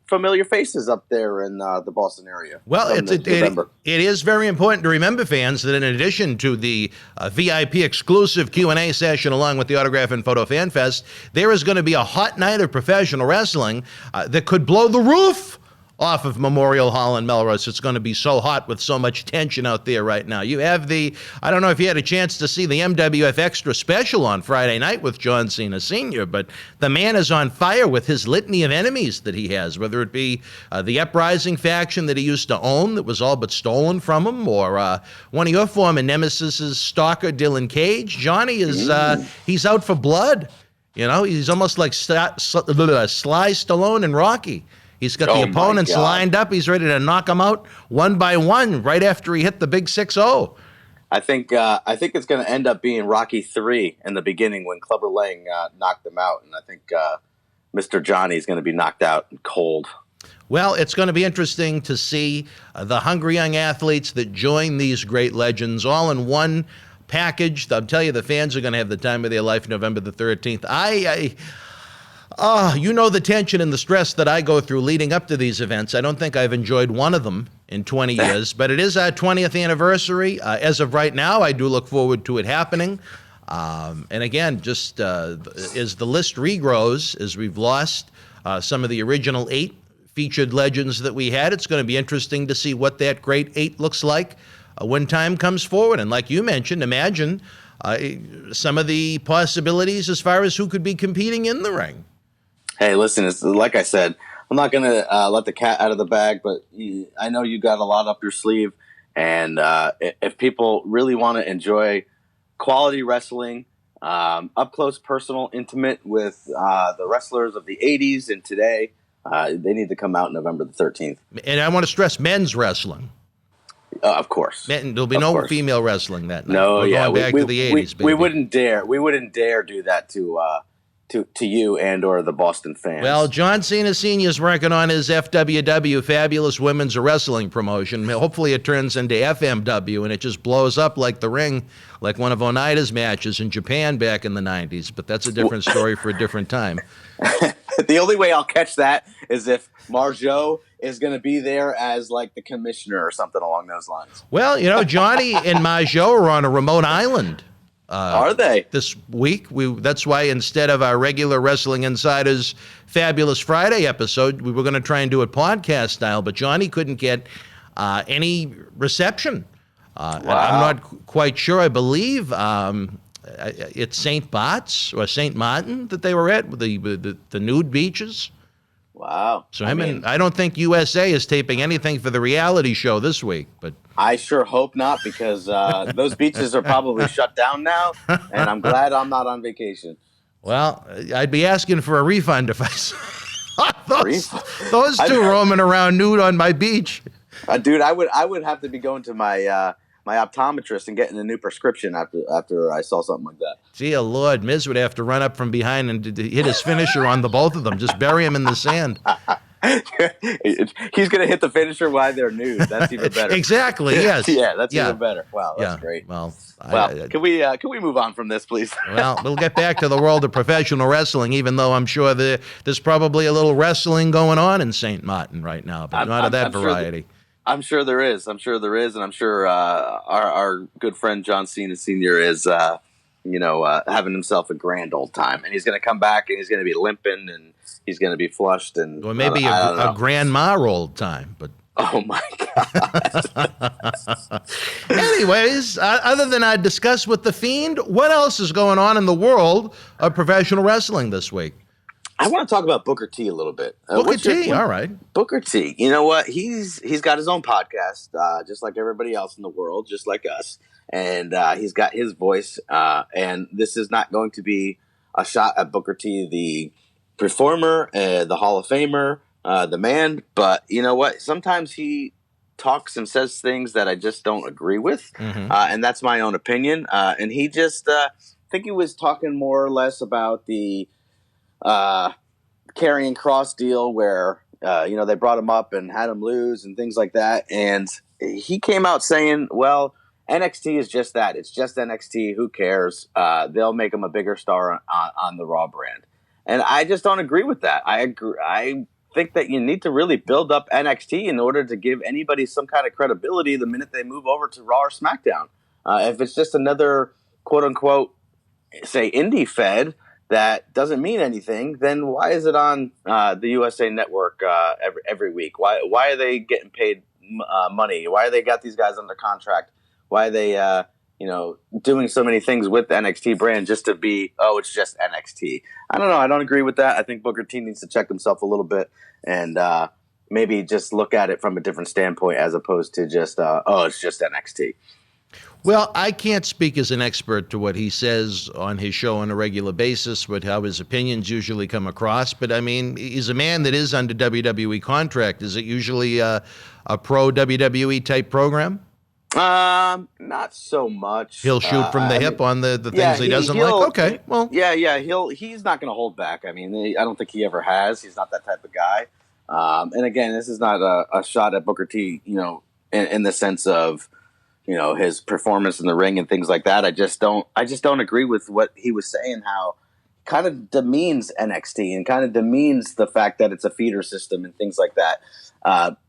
familiar faces up there in the Boston area.
Well, it is very important to remember, fans, that in addition to the VIP exclusive Q&A session along with the Autograph and Photo Fan Fest, there is going to be a hot night of professional wrestling that could blow the roof off of Memorial Hall in Melrose. It's going to be so hot with so much tension out there right now. You have I don't know if you had a chance to see the MWF Extra Special on Friday night with John Cena Sr., but the man is on fire with his litany of enemies that he has, whether it be the Uprising faction that he used to own that was all but stolen from him, or one of your former nemesis' stalker, Dylan Cage. Johnny is he's out for blood. You know, he's almost like Sly Stallone and Rocky. He's got the opponents lined up. He's ready to knock them out one by one right after he hit the big 6-0.
I think it's going to end up being Rocky 3 in the beginning when Clubber Lang knocked him out, and I think Mr. Johnny is going to be knocked out cold.
Well, it's going to be interesting to see the hungry young athletes that join these great legends all in one package. I'll tell you, the fans are going to have the time of their life November the 13th. You know the tension and the stress that I go through leading up to these events. I don't think I've enjoyed one of them in 20 years, but it is our 20th anniversary. As of right now, I do look forward to it happening. And again, just as the list regrows, as we've lost some of the original 8 featured legends that we had, it's going to be interesting to see what that great 8 looks like when time comes forward. And like you mentioned, imagine some of the possibilities as far as who could be competing in the ring.
Hey, listen, it's like I said, I'm not going to let the cat out of the bag, but I know you got a lot up your sleeve. And if people really want to enjoy quality wrestling, up close, personal, intimate with the wrestlers of the 80s and today, they need to come out November the 13th.
And I want to stress men's wrestling.
Of course.
There'll be no female wrestling that night.
No,
We're going back to the 80s, baby.
We wouldn't dare do that to you and or the Boston fans.
Well, John Cena Sr. is working on his FWW, Fabulous Women's Wrestling promotion. Hopefully it turns into FMW and it just blows up like the ring, like one of Onaida's matches in Japan back in the 90s. But that's a different story for a different time.
The only way I'll catch that is if Marjo is going to be there as like the commissioner or something along those lines.
Well, you know, Johnny and Marjo are on a remote island.
Are they?
This week. That's why instead of our regular Wrestling Insiders Fabulous Friday episode, we were going to try and do it podcast style, but Johnny couldn't get any reception. Wow. I'm not quite sure. I believe it's St. Bart's or St. Martin that they were at, the nude beaches.
Wow.
So I don't think USA is taping anything for the reality show this week, but
I sure hope not, because those beaches are probably shut down now, and I'm glad I'm not on vacation.
Well, I'd be asking for a refund if I saw those two roaming around nude on my beach.
Dude, I would have to be going to my my optometrist and getting a new prescription after I saw something like that.
Gee, Lord, Miz would have to run up from behind and hit his finisher on the both of them. Just bury him in the sand.
He's going to hit the finisher while they're nude. That's even better.
Exactly, yes.
Yeah, that's even better. Wow, that's great.
Well,
can we move on from this, please?
Well, we'll get back to the world of professional wrestling, even though I'm sure there's probably a little wrestling going on in St. Martin right now, but not of that variety.
I'm sure there is. And I'm sure our good friend John Cena Sr. is, having himself a grand old time. And he's going to come back and he's going to be limping and he's going to be flushed. And
or maybe a grandma old time. But
Oh my God.
Anyways, other than I discuss with the Fiend, what else is going on in the world of professional wrestling this week?
I want to talk about Booker T a little bit.
Booker T, all right.
Booker T. You know what? He's got his own podcast, just like everybody else in the world, just like us. And he's got his voice. And this is not going to be a shot at Booker T, the performer, the Hall of Famer, the man. But you know what? Sometimes he talks and says things that I just don't agree with. And that's my own opinion. And he just, I think he was talking more or less about the Karrion Kross deal where, they brought him up and had him lose and things like that. And he came out saying, well, NXT is just that. It's just NXT. Who cares? They'll make him a bigger star on the Raw brand. And I just don't agree with that. I think that you need to really build up NXT in order to give anybody some kind of credibility the minute they move over to Raw or SmackDown. If it's just another quote unquote, say, indie fed that doesn't mean anything, then why is it on the USA Network every week? Why are they getting paid money? Why are they got these guys under contract? Why are they doing so many things with the NXT brand just to be, it's just NXT? I don't know. I don't agree with that. I think Booker T needs to check himself a little bit and maybe just look at it from a different standpoint as opposed to just, it's just NXT.
Well, I can't speak as an expert to what he says on his show on a regular basis, with how his opinions usually come across. But, I mean, he's a man that is under WWE contract. Is it usually a pro WWE type program?
Not so much.
He'll shoot from the hip on the things he doesn't like? Okay, well.
Yeah, he's not going to hold back. I mean, I don't think he ever has. He's not that type of guy. And again, this is not a shot at Booker T, in the sense of, his performance in the ring and things like that. I just don't agree with what he was saying, how kind of demeans NXT and kind of demeans the fact that it's a feeder system and things like that.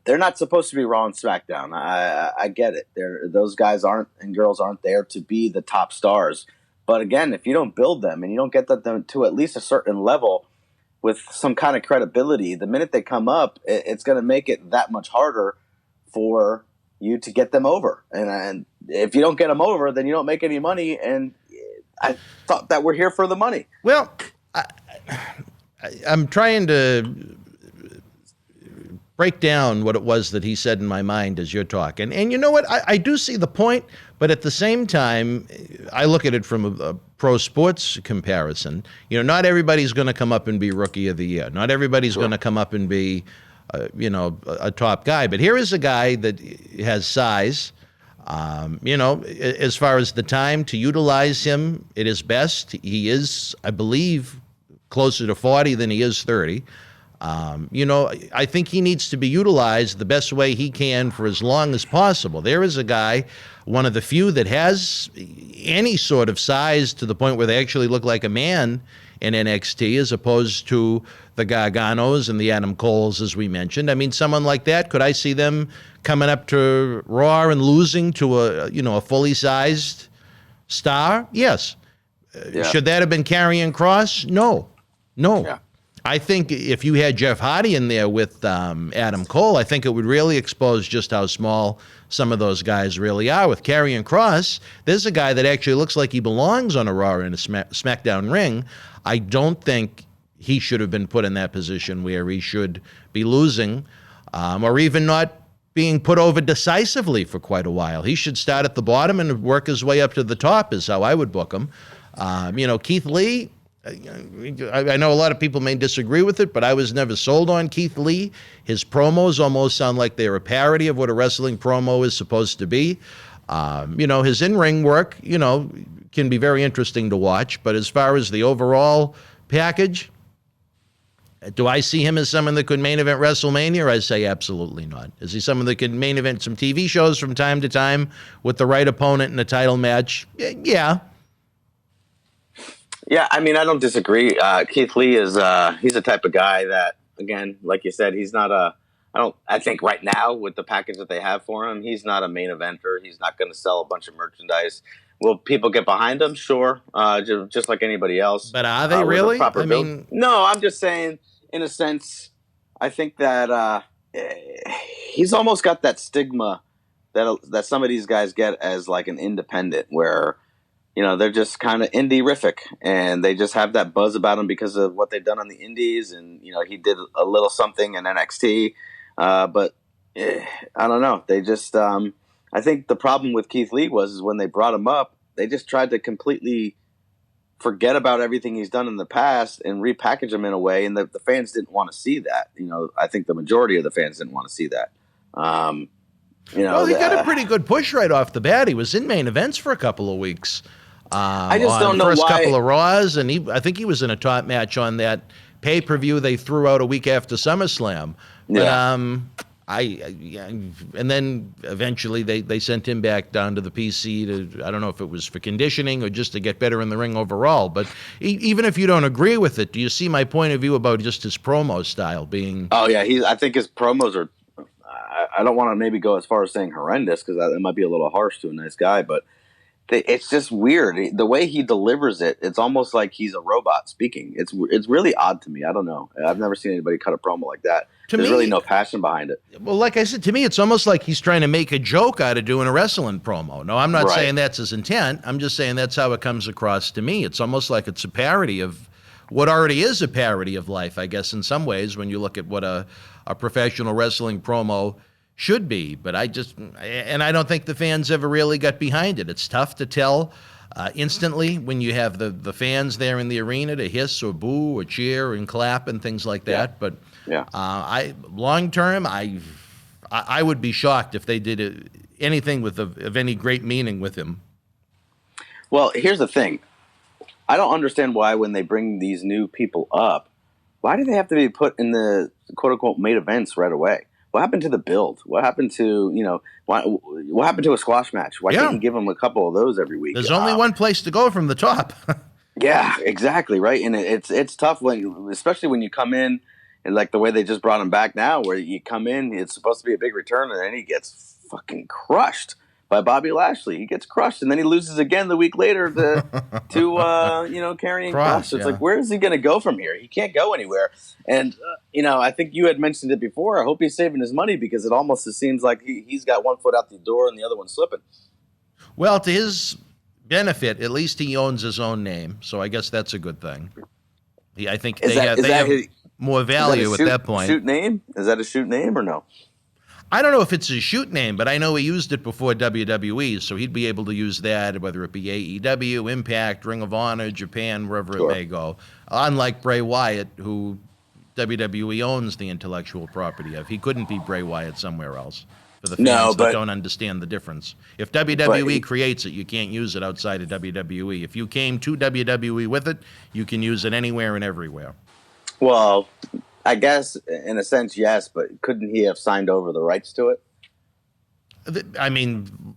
They're not supposed to be Raw and SmackDown. I get it. Those guys aren't and girls aren't there to be the top stars. But again, if you don't build them and you don't get them to at least a certain level with some kind of credibility, the minute they come up, it's going to make it that much harder for you to get them over. And if you don't get them over, then you don't make any money. And I thought that we're here for the money.
Well, I'm trying to break down what it was that he said in my mind as you're talking. And you know what? I do see the point, but at the same time, I look at it from a pro sports comparison. Not everybody's going to come up and be Rookie of the Year. Not everybody's going to come up and be, a top guy. But here is a guy that has size. As far as the time to utilize him at his best, he is, I believe, closer to 40 than he is 30. I think he needs to be utilized the best way he can for as long as possible. There is a guy, one of the few that has any sort of size to the point where they actually look like a man in NXT, as opposed to the Garganos and the Adam Coles, as we mentioned. I mean, someone like that, could I see them coming up to Raw and losing to a fully sized star? Yes.
Yeah.
Should that have been Karrion Kross? No. Yeah. I think if you had Jeff Hardy in there with Adam Cole, I think it would really expose just how small some of those guys really are. With Karrion Kross, there's a guy that actually looks like he belongs on a Raw and a SmackDown ring. I don't think he should have been put in that position where he should be losing or even not being put over decisively for quite a while. He should start at the bottom and work his way up to the top is how I would book him. Keith Lee, I know a lot of people may disagree with it, but I was never sold on Keith Lee. His promos almost sound like they're a parody of what a wrestling promo is supposed to be. His in-ring work, can be very interesting to watch, but as far as the overall package, do I see him as someone that could main event WrestleMania? I say absolutely not. Is he someone that could main event some TV shows from time to time with the right opponent in a title match? Yeah.
Yeah, I mean, I don't disagree. Keith Lee is he's a type of guy that, again, like you said, he's not I think right now with the package that they have for him, he's not a main eventer. He's not going to sell a bunch of merchandise. Will people get behind him? Sure, just like anybody else.
But are they really?
No, I'm just saying, in a sense, I think that he's almost got that stigma that some of these guys get as like an independent, where they're just kind of indie-rific, and they just have that buzz about him because of what they've done on the indies, and he did a little something in NXT, but I don't know. They just I think the problem with Keith Lee is when they brought him up, they just tried to completely forget about everything he's done in the past and repackage him in a way, and the fans didn't want to see that. I think the majority of the fans didn't want to see that.
Well, he got a pretty good push right off the bat. He was in main events for a couple of weeks.
I just don't know
first
why.
Couple of Raws, and I think he was in a top match on that pay-per-view they threw out a week after SummerSlam. But,
Yeah.
And then eventually they sent him back down to the PC to, I don't know if it was for conditioning or just to get better in the ring overall. But even if you don't agree with it, do you see my point of view about just his promo style being?
Oh yeah, I think his promos are. I don't want to maybe go as far as saying horrendous, because that might be a little harsh to a nice guy, but it's just weird the way he delivers it. It's almost like he's a robot speaking. It's really odd to me. I don't know. I've never seen anybody cut a promo like that. There's really no passion behind it.
Well, like I said, to me, it's almost like he's trying to make a joke out of doing a wrestling promo. No, I'm not saying that's his intent. I'm just saying that's how it comes across to me. It's almost like it's a parody of what already is a parody of life, I guess, in some ways, when you look at what a professional wrestling promo should be. But I don't think the fans ever really got behind it. It's tough to tell instantly when you have the fans there in the arena to hiss or boo or cheer and clap and things like that. But long term, I would be shocked if they did anything of any great meaning with him.
Well, here's the thing. I don't understand why when they bring these new people up, why do they have to be put in the quote-unquote main events right away? What happened to the build? What happened to, what happened to a squash match? Why can't you give them a couple of those every week?
There's only one place to go from the top.
Yeah, exactly, right? And it's tough, especially when you come in, and like the way they just brought him back now, where you come in, it's supposed to be a big return, and then he gets fucking crushed by Bobby Lashley. He gets crushed, and then he loses again the week later to Karrion Kross. It's like, where is he going to go from here? He can't go anywhere. And I think you had mentioned it before. I hope he's saving his money, because it almost seems like he's got one foot out the door and the other one slipping.
Well, to his benefit, at least he owns his own name, so I guess that's a good thing. I think they have more value at that point.
Shoot name? Is that a shoot name or no?
I don't know if it's his shoot name, but I know he used it before WWE, so he'd be able to use that, whether it be AEW, Impact, Ring of Honor, Japan, wherever it may go. Unlike Bray Wyatt, who WWE owns the intellectual property of. He couldn't be Bray Wyatt somewhere else, for the fans that don't understand the difference. If WWE creates it, you can't use it outside of WWE. If you came to WWE with it, you can use it anywhere and everywhere.
Well, I guess in a sense, yes, but couldn't he have signed over the rights to it?
I mean,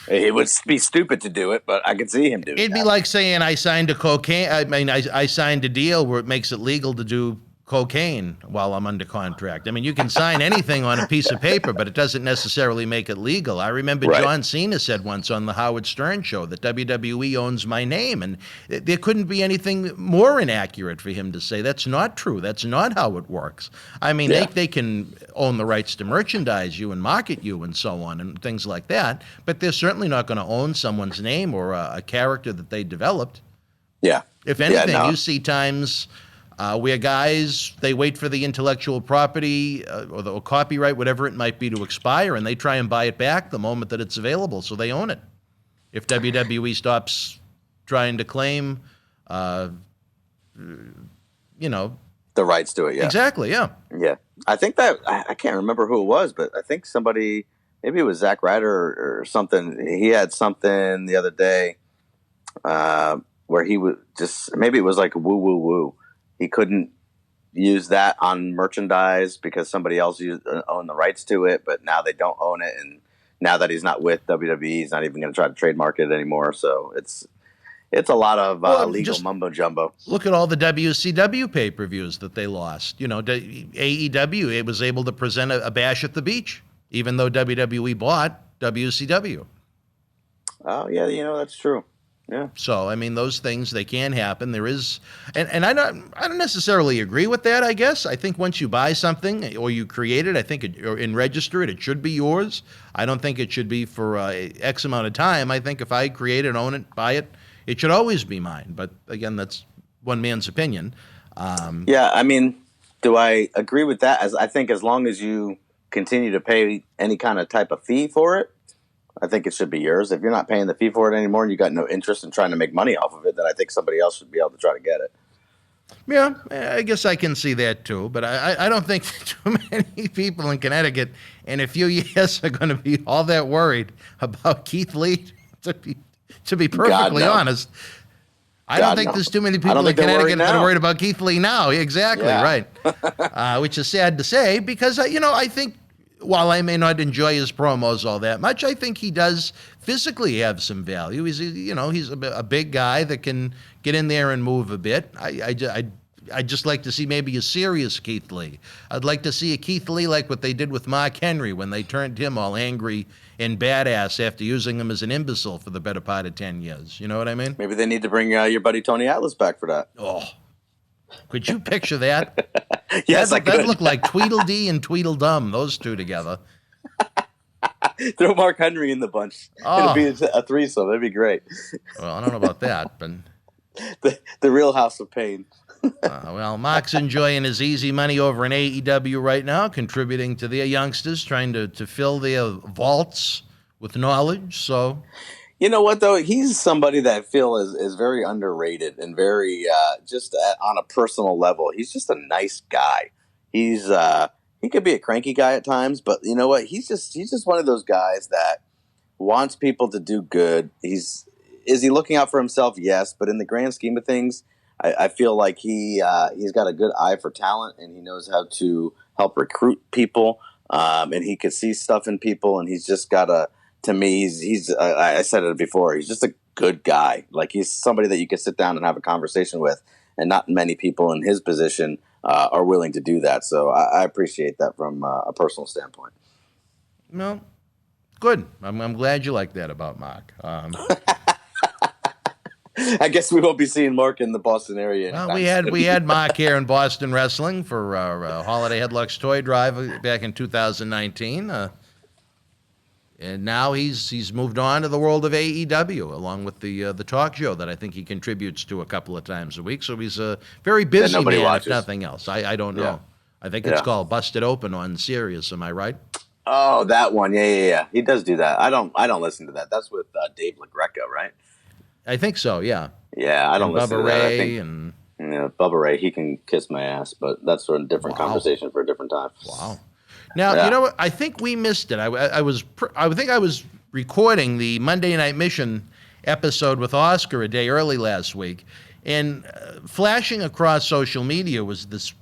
it would be stupid to do it, but I could see him doing it.
It'd be like saying I signed I signed a deal where it makes it legal to do cocaine while I'm under contract. I mean, you can sign anything on a piece of paper, but it doesn't necessarily make it legal. I remember John Cena said once on the Howard Stern show that WWE owns my name, and there couldn't be anything more inaccurate for him to say. That's not true. That's not how it works. I mean, they can own the rights to merchandise you and market you and so on and things like that, but they're certainly not going to own someone's name or a character that they developed.
Yeah.
If anything, you see times where guys, they wait for the intellectual property or the copyright, whatever it might be, to expire, and they try and buy it back the moment that it's available, so they own it. If WWE stops trying to claim,
the rights to it, yeah.
Exactly, yeah.
Yeah. I think that, I can't remember who it was, but I think somebody, maybe it was Zack Ryder or something, he had something the other day where he was just, maybe it was like woo, woo, woo. He couldn't use that on merchandise because somebody else owned the rights to it, but now they don't own it. And now that he's not with WWE, he's not even going to try to trademark it anymore. So it's a lot of legal mumbo jumbo.
Look at all the WCW pay-per-views that they lost. AEW, it was able to present a Bash at the Beach, even though WWE bought WCW.
Oh, yeah, that's true. Yeah.
So, I mean, those things, they can happen. There is, and I don't necessarily agree with that, I guess. I think once you buy something or you create it, I think and register it, it should be yours. I don't think it should be for X amount of time. I think if I create it, own it, buy it, it should always be mine. But again, that's one man's opinion.
Yeah, I mean, do I agree with that? I think as long as you continue to pay any kind of type of fee for it, I think it should be yours. If you're not paying the fee for it anymore and you got no interest in trying to make money off of it, then I think somebody else should be able to try to get it.
Yeah, I guess I can see that too. But I don't think too many people in Connecticut in a few years are going to be all that worried about Keith Lee, to be perfectly honest. I don't think there's too many people in Connecticut that are worried about Keith Lee now. Exactly, right. Which is sad to say because, I think while I may not enjoy his promos all that much, I think he does physically have some value. He's a big guy that can get in there and move a bit. I'd just like to see maybe a serious Keith Lee. I'd like to see a Keith Lee like what they did with Mark Henry when they turned him all angry and badass after using him as an imbecile for the better part of 10 years. You know what I mean?
Maybe they need to bring your buddy Tony Atlas back for that.
Oh, could you picture that?
Yes,
that'd look like Tweedledee and Tweedledum, those two together.
Throw Mark Henry in the bunch. It'll be a threesome. That'd be great.
Well, I don't know about that, but
the Real House of Pain.
Well, Mark's enjoying his easy money over in AEW right now, contributing to their youngsters, trying to fill their vaults with knowledge. So,
you know what though? He's somebody that I feel is very underrated and very just on a personal level. He's just a nice guy. He could be a cranky guy at times, but you know what? He's just one of those guys that wants people to do good. Is he looking out for himself? Yes, but in the grand scheme of things, I feel like he's got a good eye for talent and he knows how to help recruit people. And he could see stuff in people, and he's just got a. To me, I said it before. He's just a good guy. Like he's somebody that you can sit down and have a conversation with, and not many people in his position are willing to do that. So I appreciate that from a personal standpoint.
Well, good. I'm glad you like that about Mark.
I guess we won't be seeing Mark in the Boston area.
Well, we had Mark here in Boston wrestling for our Holiday Headlocks Toy Drive back in 2019. And now he's moved on to the world of AEW, along with the talk show that I think he contributes to a couple of times a week. So he's a very busy man, watches. If nothing else. I don't know. Yeah. I think it's called Busted Open on Sirius. Am I right?
Oh, that one. Yeah. He does do that. I don't listen to that. That's with Dave LaGreca, right?
I think so. Yeah.
Yeah, I don't
and
listen
Bubba
to that.
Ray
Bubba Ray, he can kiss my ass, but that's for a different conversation for a different time.
Wow. Now, you know what? I think we missed it. I think I was recording the Monday Night Mission episode with Oscar a day early last week, and flashing across social media was this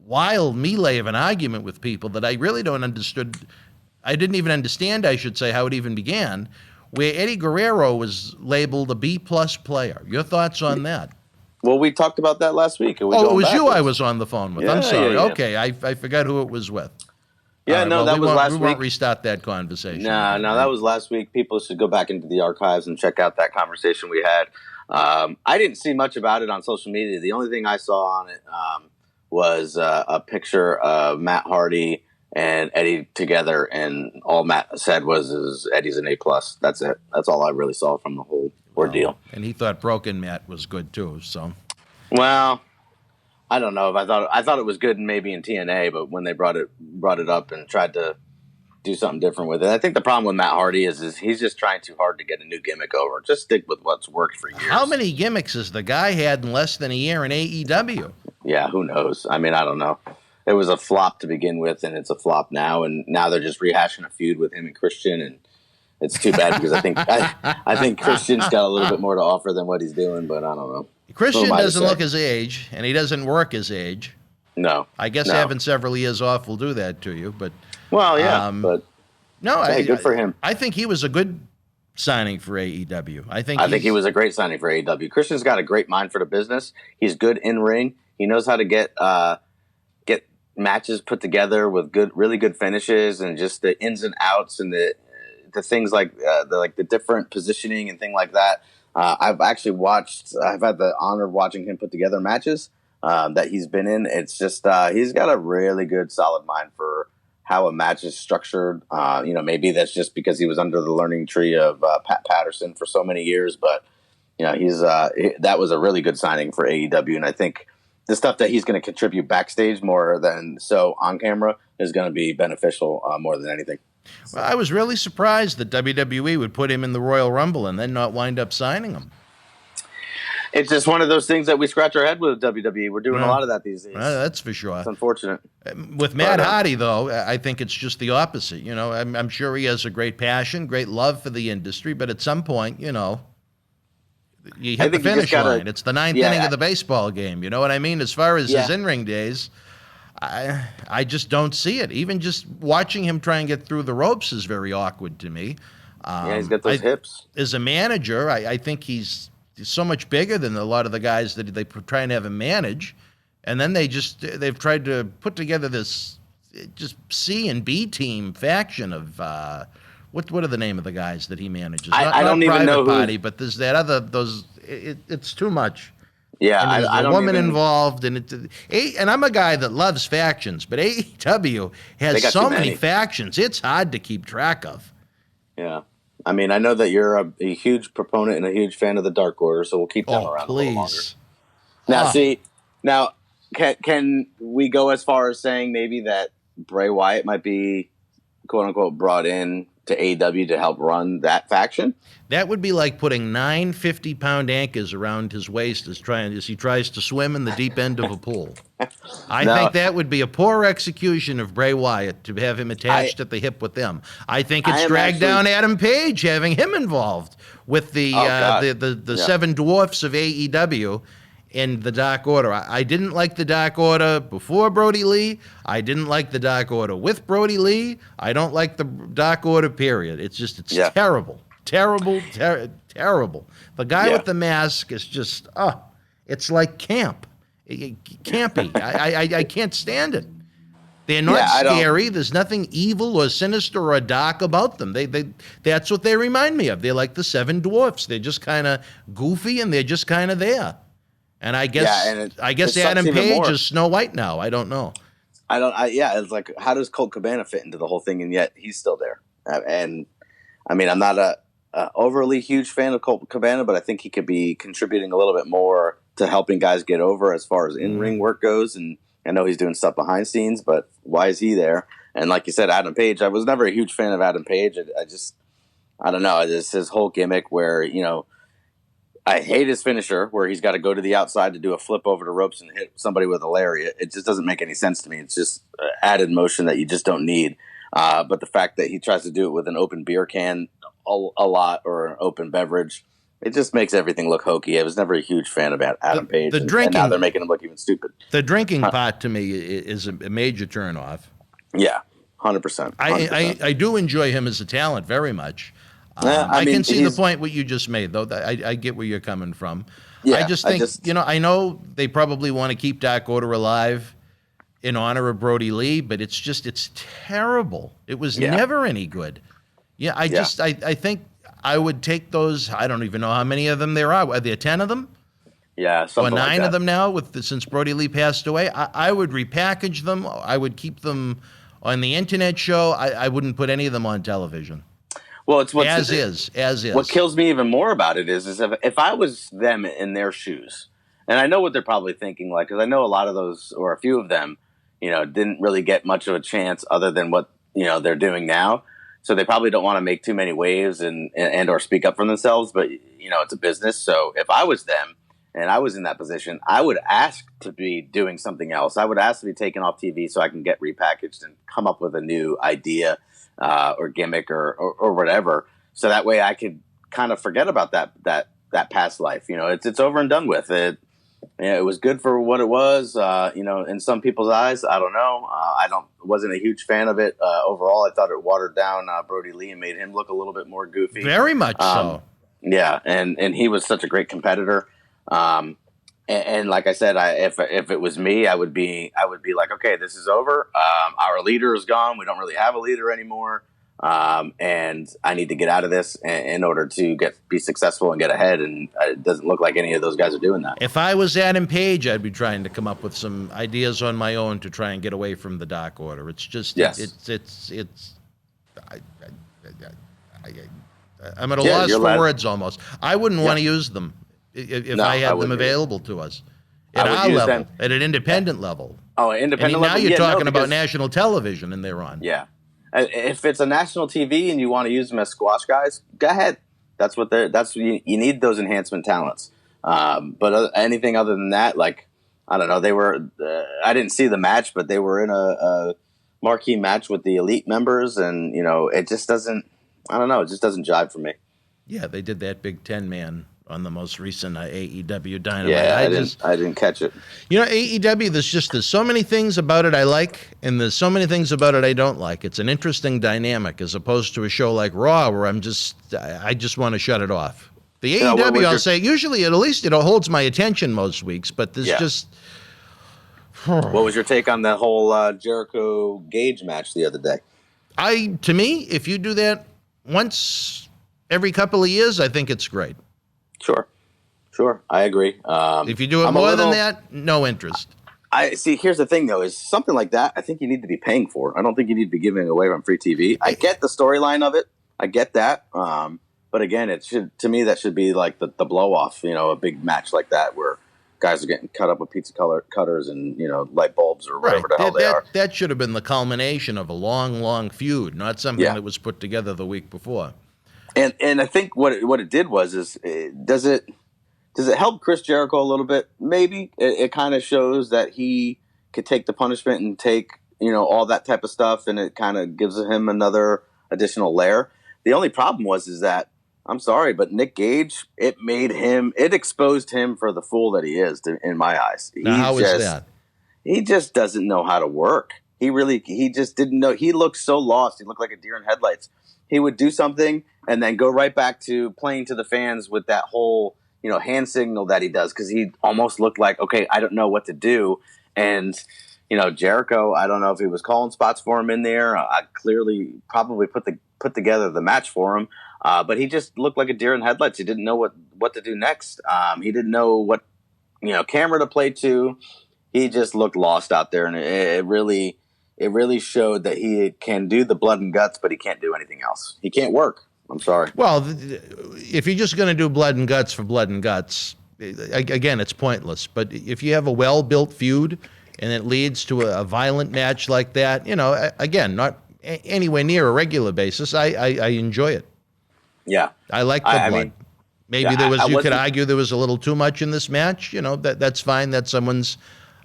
wild melee of an argument with people that I really don't understood. I didn't even understand, I should say, how it even began, where Eddie Guerrero was labeled a B-plus player. Your thoughts on that?
Well, we talked about that last week.
It was you I was on the phone with. I'm sorry. Yeah. Okay, I forgot who it was with.
Yeah, that was last week.
We won't restart that conversation.
No, that was last week. People should go back into the archives and check out that conversation we had. I didn't see much about it on social media. The only thing I saw on it was a picture of Matt Hardy and Eddie together, and all Matt said was Eddie's an A+. That's it. That's all I really saw from the whole ordeal.
And he thought Broken Matt was good too. So,
well, I don't know if I thought it was good maybe in TNA, but when they brought it up and tried to do something different with it, I think the problem with Matt Hardy is he's just trying too hard to get a new gimmick over. Just stick with what's worked for years.
How many gimmicks has the guy had in less than a year in AEW?
Yeah, who knows? I mean, I don't know. It was a flop to begin with, and it's a flop now, and now they're just rehashing a feud with him and Christian, and it's too bad because I think Christian's got a little bit more to offer than what he's doing, but I don't know.
Christian doesn't look his age, and he doesn't work his age.
No.
I guess having several years off will do that to you, but...
Well, yeah, but...
No,
good for him.
I think he was a good signing for AEW. I think
he was a great signing for AEW. Christian's got a great mind for the business. He's good in ring. He knows how to get matches put together with really good finishes, and just the ins and outs and the things like the different positioning and thing like that. I've had the honor of watching him put together matches that he's been in. It's just he's got a really good, solid mind for how a match is structured. Maybe that's just because he was under the learning tree of Pat Patterson for so many years, but that was a really good signing for AEW, and I think the stuff that he's going to contribute backstage more than so on camera is going to be beneficial more than anything.
Well, I was really surprised that WWE would put him in the Royal Rumble and then not wind up signing him.
It's just one of those things that we scratch our head with WWE. We're doing a lot of that these days.
That's for sure.
It's unfortunate.
With Matt Hardy, though, I think it's just the opposite. I'm sure he has a great passion, great love for the industry, but at some point, you hit the finish line. It's the ninth inning of the baseball game. You know what I mean? As far as his in-ring days, I just don't see it. Even just watching him try and get through the ropes is very awkward to me.
He's got those hips.
As a manager, I think he's so much bigger than a lot of the guys that they try and have him manage. And then they've tried to put together this just C and B team faction of what are the name of the guys that he manages?
I don't even know
Party, but there's that other it's too much.
Yeah,
and
I don't
woman
even...
involved, and and I'm a guy that loves factions, but AEW has so many factions; it's hard to keep track of.
Yeah, I mean, I know that you're a huge proponent and a huge fan of the Dark Order, so we'll keep them around a little longer. Now, can we go as far as saying maybe that Bray Wyatt might be quote unquote brought in to AEW to help run that faction?
That would be like putting 9 50-pound anchors around his waist as he tries to swim in the deep end of a pool. I think that would be a poor execution of Bray Wyatt to have him attached at the hip with them. I think it's dragged down Adam Page having him involved with the seven dwarfs of AEW in the Dark Order. I didn't like the Dark Order before Brody Lee. I didn't like the Dark Order with Brody Lee. I don't like the Dark Order, period. It's terrible. Terrible. The guy with the mask is just, it's like camp. Campy. I can't stand it. They're not scary. There's nothing evil or sinister or dark about them. That's what they remind me of. They're like the seven dwarfs. They're just kind of goofy and they're just kind of there. And I guess Adam Page is Snow White now. I don't know.
It's like, how does Colt Cabana fit into the whole thing, and yet he's still there? And I mean, I'm not a overly huge fan of Colt Cabana, but I think he could be contributing a little bit more to helping guys get over as far as in-ring work goes. And I know he's doing stuff behind scenes, but why is he there? And like you said, Adam Page, I was never a huge fan of Adam Page. I don't know. It's his whole gimmick where, I hate his finisher where he's got to go to the outside to do a flip over the ropes and hit somebody with a lariat. It just doesn't make any sense to me. It's just added motion that you just don't need. But the fact that he tries to do it with an open beer can a lot or an open beverage, it just makes everything look hokey. I was never a huge fan of Adam Page. And now they're making him look even stupid.
The drinking part to me is a major turnoff.
Yeah, 100%.
I do enjoy him as a talent very much. I can see the point what you just made, though. I get where you're coming from.
Yeah,
I just think, I know they probably want to keep Dark Order alive in honor of Brody Lee, but it's terrible. It was never any good. Yeah, I think I would take those. I don't even know how many of them there are. Are there 10 of them?
Yeah, something
or 9
like that.
of them now since Brody Lee passed away. I would repackage them. I would keep them on the internet show. I wouldn't put any of them on television.
Well, it's
as is.
What kills me even more about it is if I was them in their shoes, and I know what they're probably thinking, like, because I know a lot of those, or a few of them, didn't really get much of a chance other than what they're doing now. So they probably don't want to make too many waves and or speak up for themselves. But it's a business. So if I was them and I was in that position, I would ask to be doing something else. I would ask to be taken off TV so I can get repackaged and come up with a new idea. Or gimmick or whatever, so that way I could kind of forget about that past life. It's over and done with. It was good for what it was. In some people's eyes, I don't know. Wasn't a huge fan of it overall. I thought it watered down Brody Lee and made him look a little bit more goofy.
Very much so.
Yeah, and he was such a great competitor. And like I said, if it was me, I would be like, okay, this is over. Our leader is gone. We don't really have a leader anymore. and I need to get out of this in order to be successful and get ahead. And it doesn't look like any of those guys are doing that.
If I was Adam Page, I'd be trying to come up with some ideas on my own to try and get away from the Dark Order. It's just, I'm at a loss for words almost. I wouldn't want to use them if I had them available to us at our level, at an independent level.
Oh, independent level.
Now you're talking about national television, and they're on.
Yeah. If it's a national TV and you want to use them as squash guys, go ahead. You need those enhancement talents. But anything other than that, like, I don't know, they were. I didn't see the match, but they were in a marquee match with the elite members, and it just doesn't. I don't know. It just doesn't jive for me.
Yeah, they did that Big 10-man on the most recent AEW Dynamite.
Yeah, I didn't catch it.
AEW, there's so many things about it I like, and there's so many things about it I don't like. It's an interesting dynamic as opposed to a show like Raw where I just want to shut it off. The AEW, I'll say, usually at least it holds my attention most weeks, but there's just...
What was your take on that whole Jericho Gage match the other day?
To me, if you do that once every couple of years, I think it's great. Sure. I agree. If you do it more than that, no interest.
I see. Here's the thing, though: is something like that. I think you need to be paying for. I don't think you need to be giving away on free TV. I get the storyline of it. I get that. But again, to me that should be like the blow off. A big match like that where guys are getting cut up with pizza cutters and light bulbs or whatever the hell they are. That
should have been the culmination of a long feud, not something that was put together the week before.
And I think what it did was does it help Chris Jericho a little bit? Maybe it kind of shows that he could take the punishment and take all that type of stuff, and it kind of gives him another additional layer. The only problem is that I'm sorry, but Nick Gage, it exposed him for the fool that he is in my eyes.
Now, how is that?
He just doesn't know how to work. He just didn't know. He looked so lost. He looked like a deer in headlights. He would do something and then go right back to playing to the fans with that whole, hand signal that he does, because he almost looked like, okay, I don't know what to do. And, Jericho, I don't know if he was calling spots for him in there. I clearly probably put together the match for him. But he just looked like a deer in headlights. He didn't know what to do next. He didn't know what, camera to play to. He just looked lost out there. And it really showed that he can do the blood and guts, but he can't do anything else. He can't work. I'm sorry.
Well, if you're just going to do blood and guts for blood and guts, again, it's pointless. But if you have a well-built feud and it leads to a violent match like that, again, not anywhere near a regular basis, I enjoy it.
Yeah.
I like the blood. I mean, maybe you could argue there was a little too much in this match. That's fine. That's someone's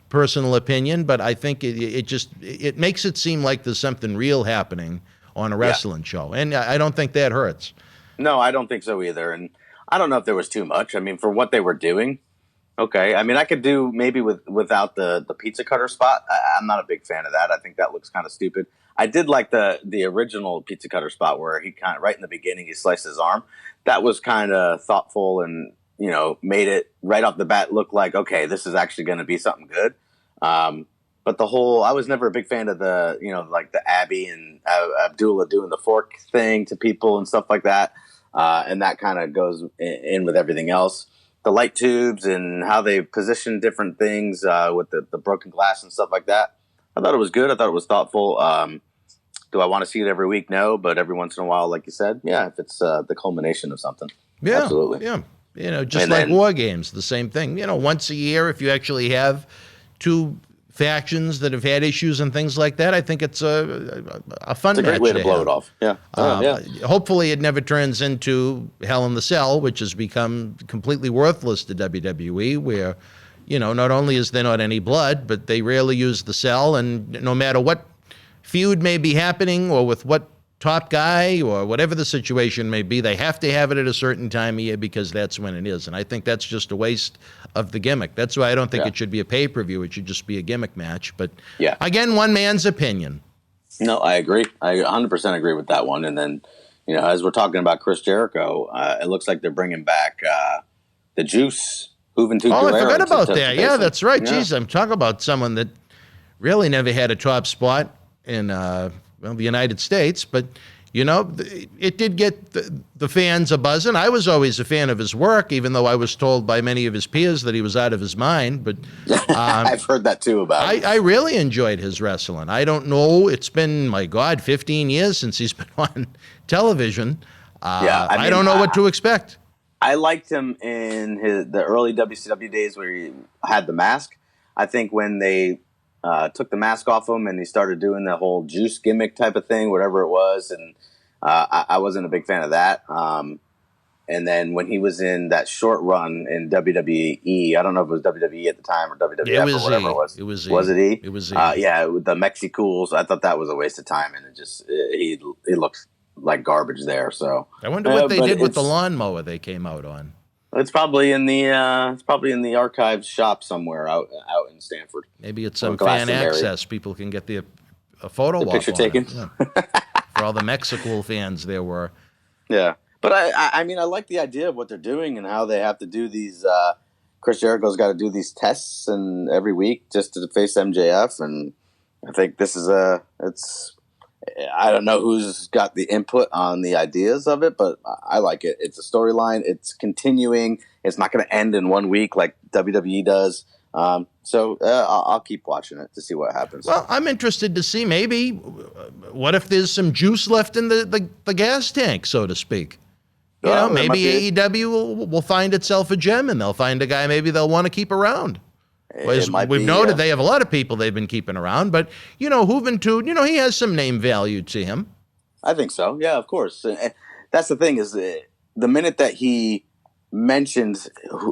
personal opinion, but I think it makes it seem like there's something real happening on a wrestling show, and I don't think that hurts.
No, I don't think so either, and I don't know if there was too much. I mean, for what they were doing, okay. I mean, I could do maybe without the pizza cutter spot. I'm not a big fan of that. I think that looks kind of stupid. I did like the original pizza cutter spot where he kind of right in the beginning he sliced his arm. That was kind of thoughtful and made it right off the bat look like, okay, this is actually going to be something good. But I was never a big fan of the like the Abby and Abdullah doing the fork thing to people and stuff like that. And that kind of goes in with everything else. The light tubes and how they position different things with the broken glass and stuff like that. I thought it was good. I thought it was thoughtful. Do I want to see it every week? No, but every once in a while, like you said, yeah, if it's the culmination of something.
Yeah,
absolutely.
Yeah, just like War Games, the same thing. Once a year, if you actually have two factions that have had issues and things like that, I think it's a fun match.
It's a great way to blow it off. Yeah.
Hopefully it never turns into Hell in the Cell, which has become completely worthless to WWE, where, not only is there not any blood, but they rarely use the cell, and no matter what feud may be happening or with what top guy or whatever the situation may be, they have to have it at a certain time of year because that's when it is. And I think that's just a waste of the gimmick. That's why I don't think it should be a pay-per-view. It should just be a gimmick match. But again, one man's opinion.
No, I agree. I 100% agree with that one. And then, as we're talking about Chris Jericho, it looks like they're bringing back the Juice, Juventud Guerrera.
Oh, I forgot about that. Yeah, that's right. Yeah. Jeez, I'm talking about someone that really never had a top spot in the United States, but it did get the fans a buzzing. I was always a fan of his work, even though I was told by many of his peers that he was out of his mind. But
I've heard that too about him.
I really enjoyed his wrestling. I don't know. It's been, my God, 15 years since he's been on television. I don't know what to expect.
I liked him in the early WCW days where he had the mask. I think when they took the mask off him and he started doing the whole juice gimmick type of thing, whatever it was, and I wasn't a big fan of that. And then when he was in that short run in WWE, I don't know if it was WWE at the time or WWF or whatever it was. Was it E?
It was E.
Yeah, with the Mexicools, I thought that was a waste of time, and he looked like garbage there. So
I wonder what they did with the lawnmower they came out on.
It's probably in the archives shop somewhere out in Stanford.
Maybe it's some fan access. People can get a photo op
picture taken.
Yeah. For all the Mexico fans there were.
Yeah. But I mean, I like the idea of what they're doing and how they have to do these. Chris Jericho's got to do these tests and every week just to face MJF, and I think this is I don't know who's got the input on the ideas of it, but I like it. It's a storyline. It's continuing. It's not going to end in 1 week like WWE does. So I'll keep watching it to see what happens.
Well, I'm interested to see maybe what if there's some juice left in the gas tank, so to speak. Maybe AEW will find itself a gem, and they'll find a guy maybe they'll want to keep around. We've noted they have a lot of people they've been keeping around, but, Juventud, he has some name value to him.
I think so. Yeah, of course. And that's the thing is the minute that he mentioned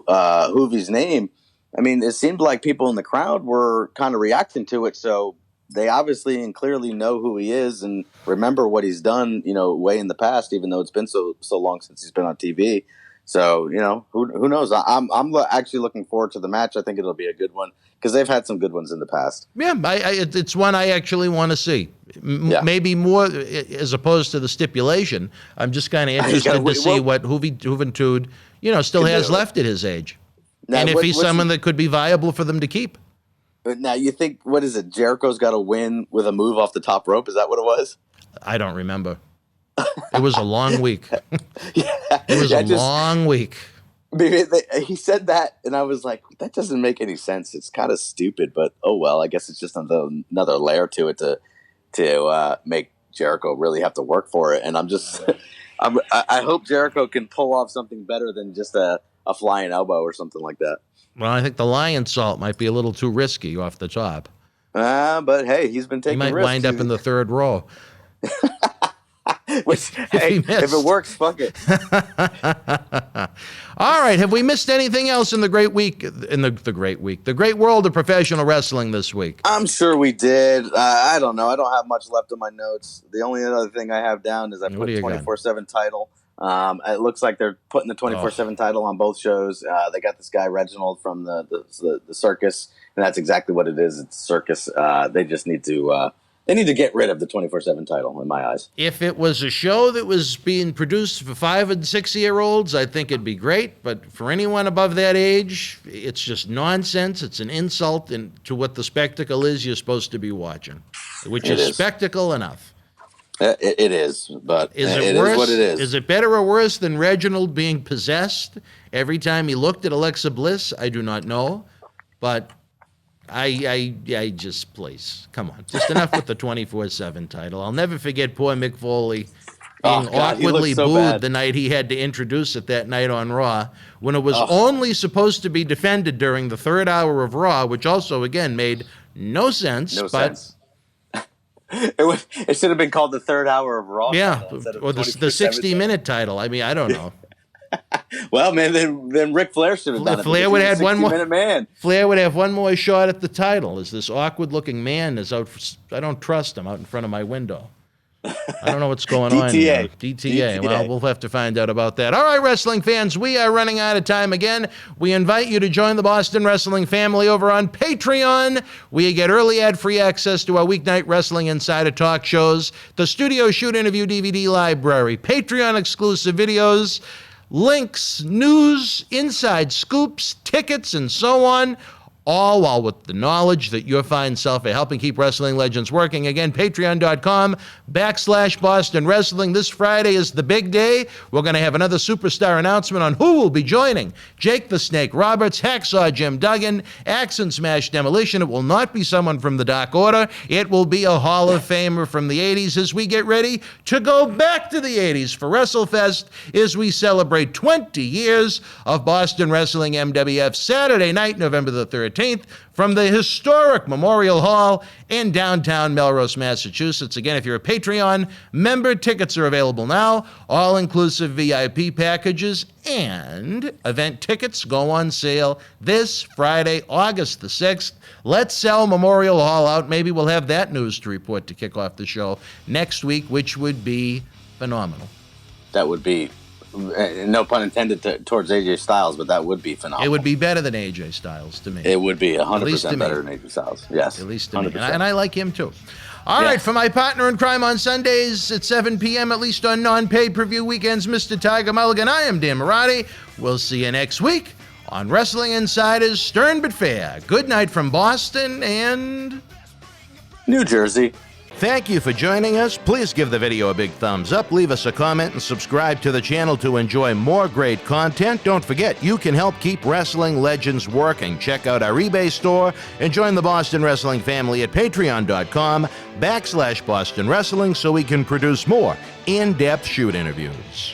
Juvi's name, I mean, it seemed like people in the crowd were kind of reacting to it. So they obviously and clearly know who he is and remember what he's done, way in the past, even though it's been so long since he's been on TV. So, who knows? I'm actually looking forward to the match. I think it'll be a good one because they've had some good ones in the past.
Yeah, it's one I actually want to see. Maybe more as opposed to the stipulation. I'm just kind of interested to see what Juventud, still has left at his age. Now, and if he's someone that could be viable for them to keep.
Now, you think, what is it? Jericho's got to win with a move off the top rope? Is that what it was?
I don't remember. It was a long week. It was a long week.
He said that, and I was like, that doesn't make any sense. It's kind of stupid, but oh well. I guess it's just another layer to it to make Jericho really have to work for it. And I'm just, I hope Jericho can pull off something better than just a flying elbow or something like that.
Well, I think the lion salt might be a little too risky off the top.
But hey, he's been taking risks.
He might wind up in the third row.
If it works, fuck it.
All right. Have we missed anything else in the great week? The great world of professional wrestling this week?
I'm sure we did. I don't know. I don't have much left in my notes. The only other thing I have down is I put 24/7 title. It looks like they're putting the 24/7 title on both shows. They got this guy Reginald from the circus, and that's exactly what it is. It's circus. They just need to. They need to get rid of the 24/7 title, in my eyes.
If it was a show that was being produced for 5 and 6-year-olds, I think it'd be great. But for anyone above that age, it's just nonsense. It's an insult to what the spectacle is you're supposed to be watching, which is spectacle enough.
It is, but
it
is what it is.
Is it better or worse than Reginald being possessed every time he looked at Alexa Bliss? I do not know, but I just, please, come on. Just enough with the 24/7 title. I'll never forget poor Mick Foley being awkwardly booed the night he had to introduce it that night on Raw, when it was only supposed to be defended during the third hour of Raw, which also, again, made no sense.
It should have been called the third hour of Raw.
Yeah, or the 60-minute title. I mean, I don't know.
Well, man, then Ric Flair should have done it.
Flair would have had one more.
Man.
Flair would have one more shot at the title. As this awkward-looking man is out. I don't trust him out in front of my window. I don't know what's going on here. DTA. Well, we'll have to find out about that. All right, wrestling fans, we are running out of time again. We invite you to join the Boston Wrestling family over on Patreon. We get early ad-free access to our weeknight Wrestling Insider talk shows, the Studio Shoot Interview DVD library, Patreon-exclusive videos, links, news, inside scoops, tickets, and so on. all while with the knowledge that your fine self are helping keep wrestling legends working. Again, patreon.com/Boston Wrestling. This Friday is the big day. We're going to have another superstar announcement on who will be joining Jake the Snake Roberts, Hacksaw Jim Duggan, Axe and Smash Demolition. It will not be someone from the Dark Order. It will be a Hall of Famer from the 80s as we get ready to go back to the 80s for WrestleFest as we celebrate 20 years of Boston Wrestling MWF Saturday night, November the 13th, from the historic Memorial Hall in downtown Melrose, Massachusetts. Again, if you're a Patreon member, tickets are available now. All-inclusive VIP packages and event tickets go on sale this Friday, August the 6th. Let's sell Memorial Hall out. Maybe we'll have that news to report to kick off the show next week, which would be phenomenal.
That would be, no pun intended towards AJ Styles, but that would be phenomenal.
It would be better than AJ Styles to me.
It would be 100%
to
better than AJ Styles. Yes.
At least to me.
100%.
And I like him too. All right, for my partner in crime on Sundays at 7 p.m., at least on non-pay-per-view weekends, Mr. Tiger Mulligan, I am Dan Marotti. We'll see you next week on Wrestling Insider's Stern But Fair. Good night from Boston and
New Jersey.
Thank you for joining us. Please give the video a big thumbs up, leave us a comment, and subscribe to the channel to enjoy more great content. Don't forget, you can help keep wrestling legends working. Check out our eBay store and join the Boston Wrestling family at patreon.com/Boston Wrestling so we can produce more in-depth shoot interviews.